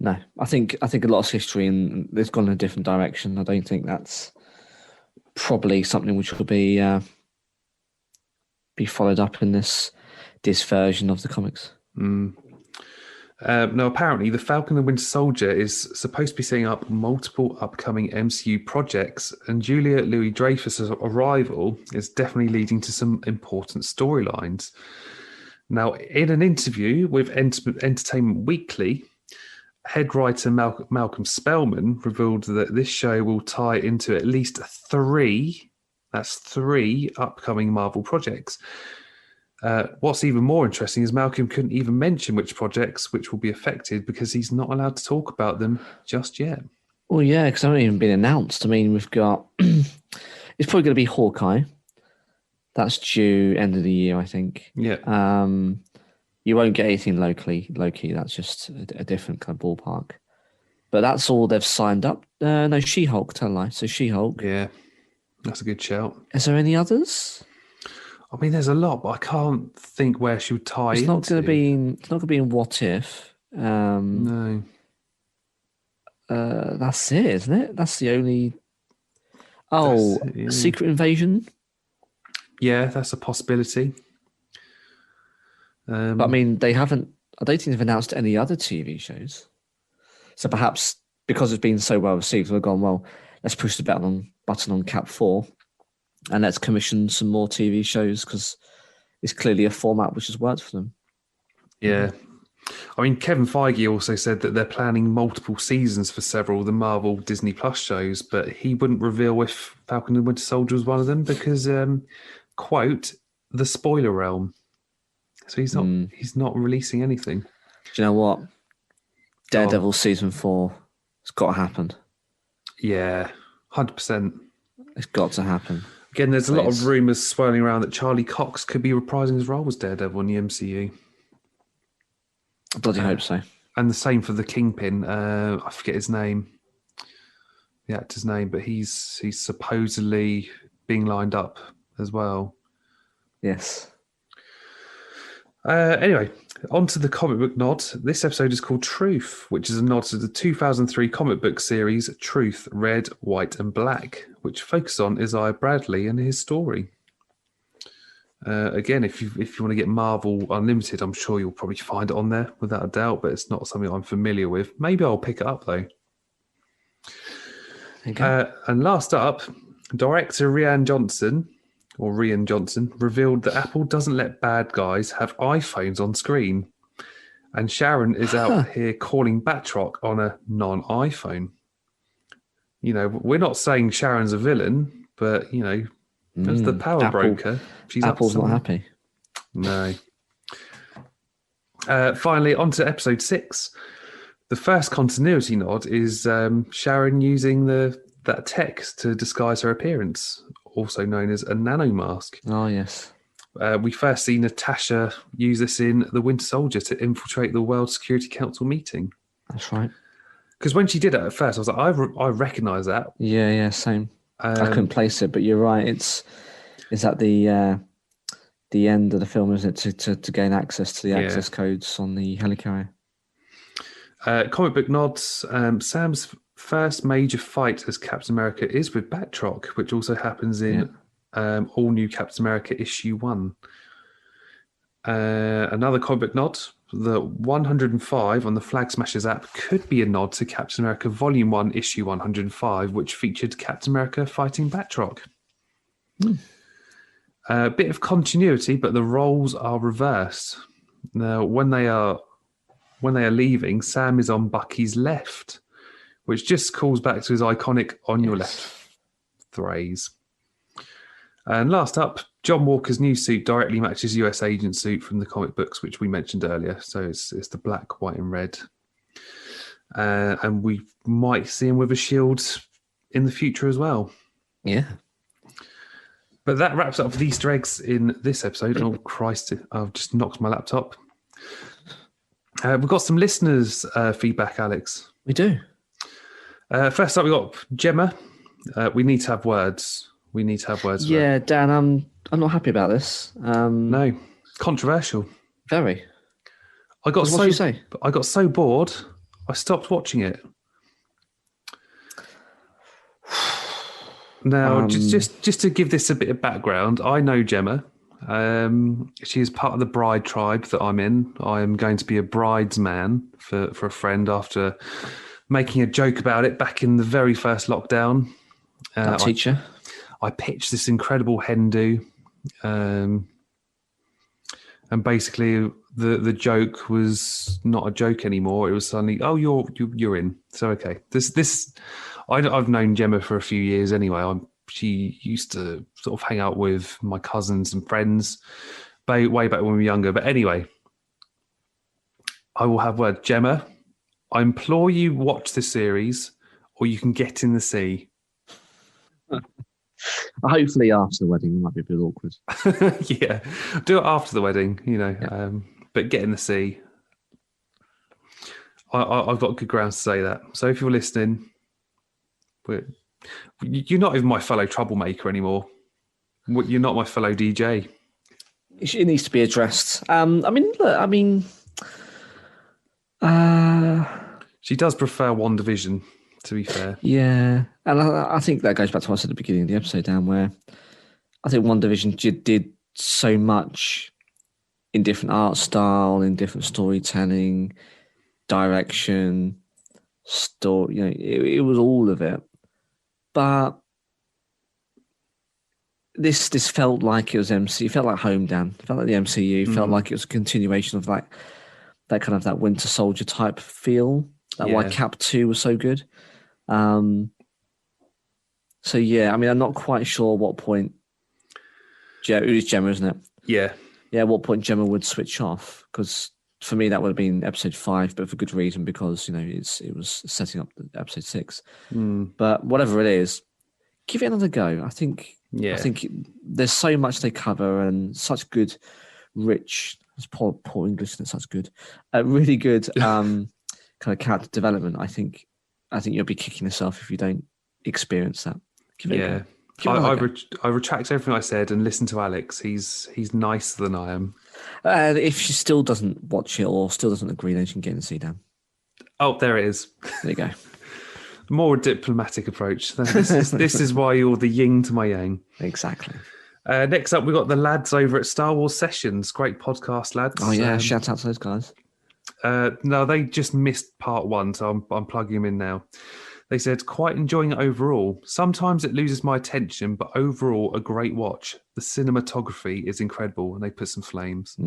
B: No, I think a lot of history and it's gone in a different direction. I don't think that's probably something which will be followed up in this version of the comics.
A: Now, apparently, the Falcon and Winter Soldier is supposed to be setting up multiple upcoming MCU projects, and Julia Louis-Dreyfus' arrival is definitely leading to some important storylines. Now, in an interview with Entertainment Weekly, head writer Malcolm Spellman revealed that this show will tie into at least three upcoming Marvel projects. What's even more interesting is Malcolm couldn't even mention which projects which will be affected because he's not allowed to talk about them just yet.
B: Well, yeah, because they haven't even been announced. I mean, we've got... it's probably going to be Hawkeye. That's due end of the year, I think.
A: Yeah.
B: You won't get anything Loki. That's just a different kind of ballpark. But that's all they've signed up. No, She-Hulk, tell a lie. So She-Hulk.
A: Yeah, that's a good shout.
B: Is there any others?
A: I mean, there's a lot, but I can't think where she would tie
B: It's
A: into.
B: not going to be in What If.
A: No.
B: That's it, isn't it? That's the only... Oh,
A: yeah.
B: Secret Invasion?
A: Yeah, that's a possibility.
B: But I mean, I don't think they've announced any other TV shows. So perhaps because it's been so well received, we've gone, well, let's push the button on Cap 4 and let's commission some more TV shows because it's clearly a format which has worked for them.
A: Yeah. I mean, Kevin Feige also said that they're planning multiple seasons for several of the Marvel Disney Plus shows, but he wouldn't reveal if Falcon and Winter Soldier was one of them because, quote, the spoiler realm. So he's not releasing anything.
B: Do you know what? Daredevil season 4, it's got to happen.
A: Yeah, 100%.
B: It's got to happen.
A: Again, there's a lot of rumours swirling around that Charlie Cox could be reprising his role as Daredevil in the MCU.
B: I bloody hope so.
A: And the same for the Kingpin. I forget his name, the actor's name, but he's supposedly being lined up as well.
B: Yes.
A: Anyway, on to the comic book nod. This episode is called Truth, which is a nod to the 2003 comic book series Truth, Red, White and Black, which focuses on Isaiah Bradley and his story. Again, if you want to get Marvel Unlimited, I'm sure you'll probably find it on there without a doubt, but it's not something I'm familiar with. Maybe I'll pick it up though. Okay. And last up, director Rian Johnson revealed that Apple doesn't let bad guys have iPhones on screen. And Sharon is out here calling Batroc on a non-iPhone. You know, we're not saying Sharon's a villain, but, you know, as the power broker,
B: Apple's not happy.
A: No. Finally, on to episode 6. The first continuity nod is Sharon using that tech to disguise her appearance, also known as a nanomask.
B: Oh, yes.
A: We first see Natasha use this in The Winter Soldier to infiltrate the World Security Council meeting.
B: That's right.
A: Because when she did it at first, I was like, I recognise that.
B: Yeah, same. I couldn't place it, but you're right. It's at the end of the film, isn't it, to gain access to the access codes on the helicarrier.
A: Comic book nods. Sam's first major fight as Captain America is with Batroc, which also happens in All New Captain America issue 1. Another comic book nod. The 105 on the Flag Smashers app could be a nod to Captain America Volume 1, Issue 105, which featured Captain America fighting Batroc. A bit of continuity, but the roles are reversed. Now, when they are leaving, Sam is on Bucky's left, which just calls back to his iconic "on your left" phrase. And last up, John Walker's new suit directly matches US agent suit from the comic books, which we mentioned earlier. So it's the black, white, and red. And we might see him with a shield in the future as well.
B: Yeah.
A: But that wraps up the Easter eggs in this episode. Oh, Christ, I've just knocked my laptop. We've got some listeners' feedback, Alex.
B: We do.
A: First up, we've got Gemma. We need to have words.
B: Yeah, Dan, I'm not happy about this.
A: No, controversial.
B: Very.
A: What
B: did you say?
A: I got so bored, I stopped watching it. Now, just to give this a bit of background, I know Gemma. She is part of the bride tribe that I'm in. I am going to be a bridesman for a friend after making a joke about it back in the very first lockdown.
B: Teacher.
A: I pitched this incredible hen do, and basically the joke was not a joke anymore. It was suddenly, oh, you're in. So okay, this I've known Gemma for a few years anyway. She used to sort of hang out with my cousins and friends way back when we were younger. But anyway, I will have word. Gemma, I implore you, watch the series, or you can get in the sea.
B: Hopefully after the wedding, it might be a bit awkward.
A: Yeah, do it after the wedding,
B: Yeah.
A: but get in the sea. I've got good grounds to say that. So if you're listening, you're not even my fellow troublemaker anymore. You're not my fellow DJ.
B: It needs to be addressed.
A: She does prefer WandaVision, to be fair.
B: Yeah, and I think that goes back to what I said at the beginning of the episode, Dan, where I think WandaVision did so much in different art style, in different storytelling, direction, story. It was all of it. But this felt like it was MCU. It felt like home, Dan. It felt like the MCU. It felt like it was a continuation of that kind of that Winter Soldier type feel. Why Cap 2 was so good. So yeah, I'm not quite sure what point. It is Gemma, isn't it?
A: Yeah.
B: Yeah, at what point Gemma would switch off? Because for me, that would have been episode 5, but for good reason, because it was setting up episode 6. But whatever it is, give it another go. I think there's so much they cover and such good, rich. It's poor English, and it's such good, really good kind of character development. I think you'll be kicking yourself if you don't experience that. Give it a go.
A: I retract everything I said and listen to Alex. He's nicer than I am.
B: If she still doesn't watch it or still doesn't agree, then she can get in and see Dan.
A: Oh, there it is.
B: There you go.
A: More diplomatic approach. This is why you're the yin to my yang.
B: Exactly.
A: Next up, we've got the lads over at Star Wars Sessions. Great podcast, lads.
B: Oh yeah, shout out to those guys.
A: No, they just missed part 1, so I'm plugging them in now. They said, quite enjoying it overall. Sometimes it loses my attention, but overall, a great watch. The cinematography is incredible, and they put some flames.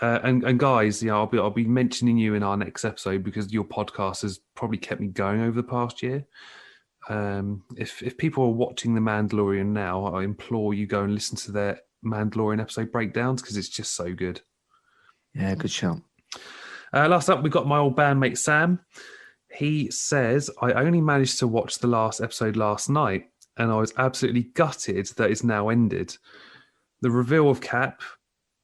A: And guys, I'll be mentioning you in our next episode because your podcast has probably kept me going over the past year. If people are watching The Mandalorian now, I implore you go and listen to their Mandalorian episode breakdowns because it's just so good.
B: Yeah, good shout.
A: Last up, we've got my old bandmate Sam. He says, I only managed to watch the last episode last night, and I was absolutely gutted that it's now ended. The reveal of Cap,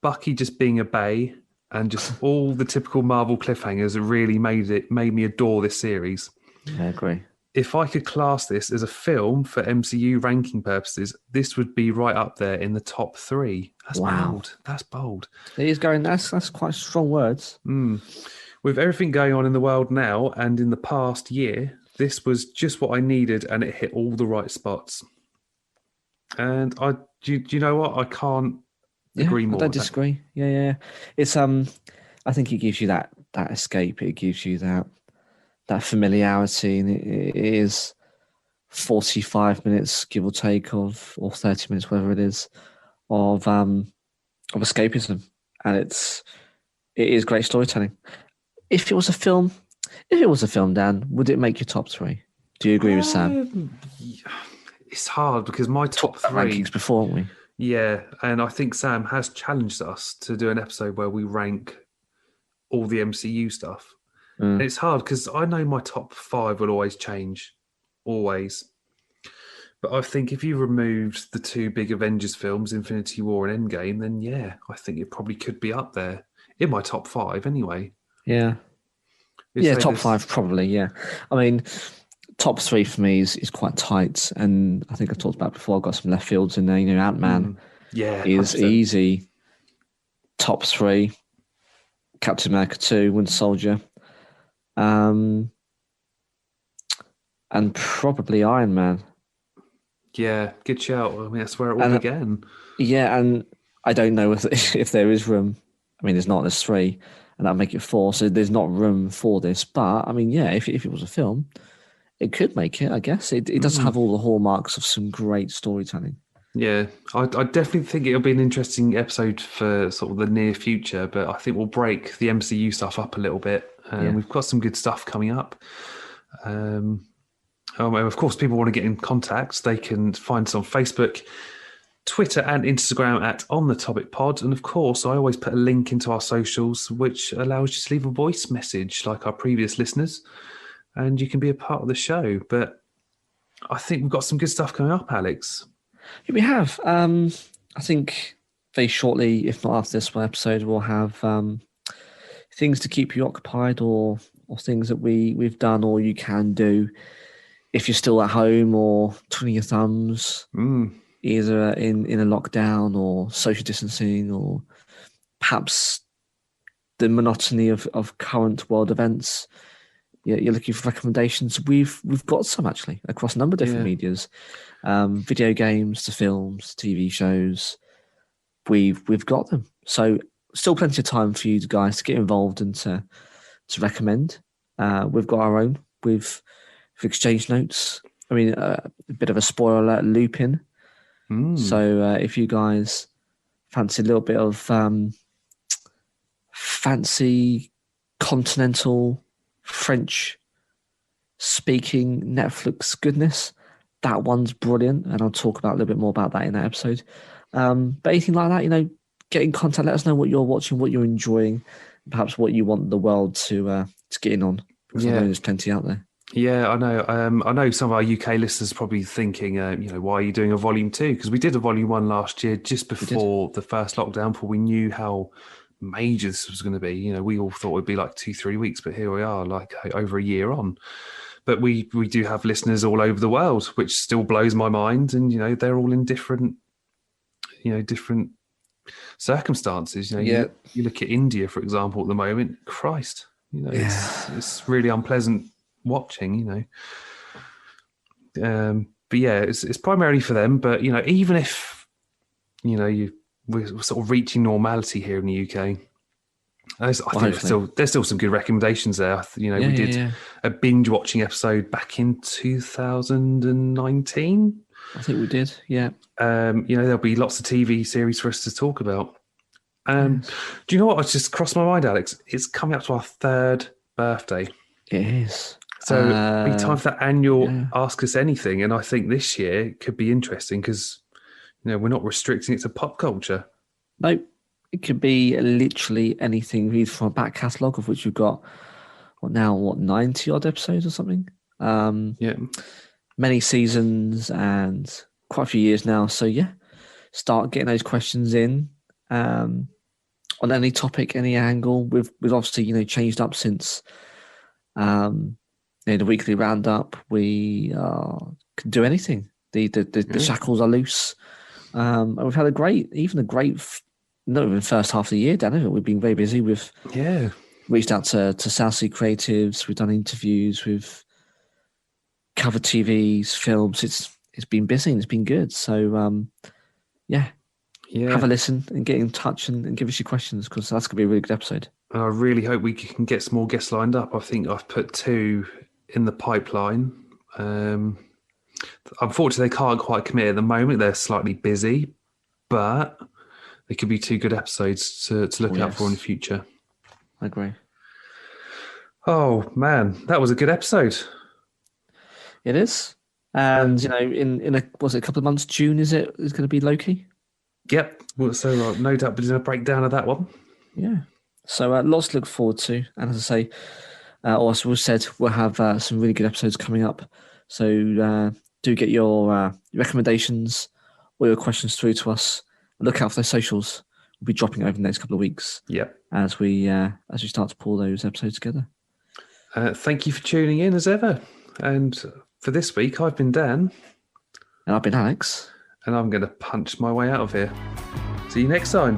A: Bucky just being a bae, and just all the typical Marvel cliffhangers really made me adore this series.
B: Yeah, I agree.
A: If I could class this as a film for MCU ranking purposes, this would be right up there in the top 3. That's bold. That's bold.
B: It is going. That's quite strong words.
A: With everything going on in the world now and in the past year, this was just what I needed, and it hit all the right spots. And do you know what? I can't agree more.
B: I don't disagree. Yeah. It's I think it gives you that escape. It gives you that familiarity, and it is 45 minutes, give or take, or 30 minutes, whatever it is, of escapism, and it is great storytelling. If it was a film, If it was a film, Dan, would it make your top 3? Do you agree with Sam?
A: It's hard because my top
B: Talked about
A: 3
B: rankings before, haven't we?
A: Yeah, and I think Sam has challenged us to do an episode where we rank all the MCU stuff. And it's hard because I know my top 5 will always change, always. But I think if you removed the 2 big Avengers films, Infinity War and Endgame, then yeah, I think it probably could be up there in my top 5 anyway.
B: Yeah.
A: You'd
B: Yeah,
A: say
B: top
A: this-
B: 5 probably, yeah. I mean, top 3 for me is quite tight. And I think I've talked about before, I've got some left fields in there. You know, Ant-Man
A: Yeah,
B: is
A: 100%.
B: easy. Top 3, Captain America 2, Winter Soldier. And probably Iron Man.
A: Yeah, good shout. I mean, that's where it all
B: And-
A: began.
B: Yeah, and I don't know if there is room. I mean, there's not. There's 3, and that'll make it 4. So there's not room for this. But I mean, yeah, if it was a film, it could make it. I guess it does have all the hallmarks of some great storytelling.
A: Yeah, I definitely think it'll be an interesting episode for sort of the near future, but I think we'll break the MCU stuff up a little bit.
B: Yeah.
A: We've got some good stuff coming up. And of course, people want to get in contact. They can find us on Facebook, Twitter, and Instagram at On The Topic Pod. And of course, I always put a link into our socials, which allows you to leave a voice message like our previous listeners, and you can be a part of the show. But I think we've got some good stuff coming up, Alex.
B: Yeah, we have. I think very shortly, if not after this one episode, we'll have things to keep you occupied, or things that we've done or you can do if you're still at home or twiddling your thumbs, either in a lockdown or social distancing, or perhaps the monotony of current world events. You're looking for recommendations. We've got some actually across a number of different medias, video games to films, TV shows. We've got them. So still plenty of time for you guys to get involved and to recommend. We've got our own. We've exchanged notes. I mean, a bit of a spoiler alert, Lupin. So if you guys fancy a little bit of fancy continental French speaking Netflix goodness, that one's brilliant, and I'll talk about a little bit more about that in that episode. But anything like that, get in contact. Let us know what you're watching, what you're enjoying, perhaps what you want the world to get in on. Because I know there's plenty out there.
A: Yeah, I know. I know some of our UK listeners are probably thinking, why are you doing a volume 2? Because we did a volume 1 last year, just before the first lockdown, before we knew how major this was going to be. We all thought it would be like 2-3 weeks, but here we are, like over a year on. But we do have listeners all over the world, which still blows my mind. And they're all in different circumstances. You look at India, for example, at the moment. Christ, it's really unpleasant watching. But yeah, it's primarily for them. But even if we're sort of reaching normality here in the UK, I think there's still some good recommendations there. We did a binge watching episode back in 2019.
B: I think we did, yeah.
A: There'll be lots of TV series for us to talk about. Do you know what? I just crossed my mind, Alex. It's coming up to our 3rd birthday.
B: It is.
A: So it'll be time for that annual Ask Us Anything. And I think this year it could be interesting because, we're not restricting it to pop culture.
B: No, it could be literally anything. Read from a back catalogue of which we've got, 90 odd episodes or something? Many seasons and quite a few years now. So start getting those questions in on any topic, any angle. We've obviously changed up since the weekly roundup. We can do anything. The shackles are loose. And we've had a great not even first half of the year, Dan. We've been very busy. We've reached out to South Sea Creatives. We've done interviews. We've covered TVs, films. It's been busy and it's been good. So have a listen and get in touch and give us your questions, because that's going to be a really good episode.
A: I really hope we can get some more guests lined up. I think I've put 2 in the pipeline. Unfortunately, they can't quite commit at the moment. They're slightly busy, but they could be 2 good episodes to look out for in the future.
B: I agree.
A: Oh man, that was a good episode.
B: It is. And in a was it a couple of months, June is going to be Loki?
A: Yep. Well, so no doubt we're doing a breakdown of that one.
B: Yeah. So lots to look forward to. And as I say, also we said we'll have some really good episodes coming up. So do get your recommendations or your questions through to us. Look out for those socials. We'll be dropping over the next couple of weeks.
A: Yep.
B: As we start to pull those episodes together.
A: Thank you for tuning in as ever. And for this week, I've been Dan.
B: And I've been Alex.
A: And I'm going to punch my way out of here. See you next time.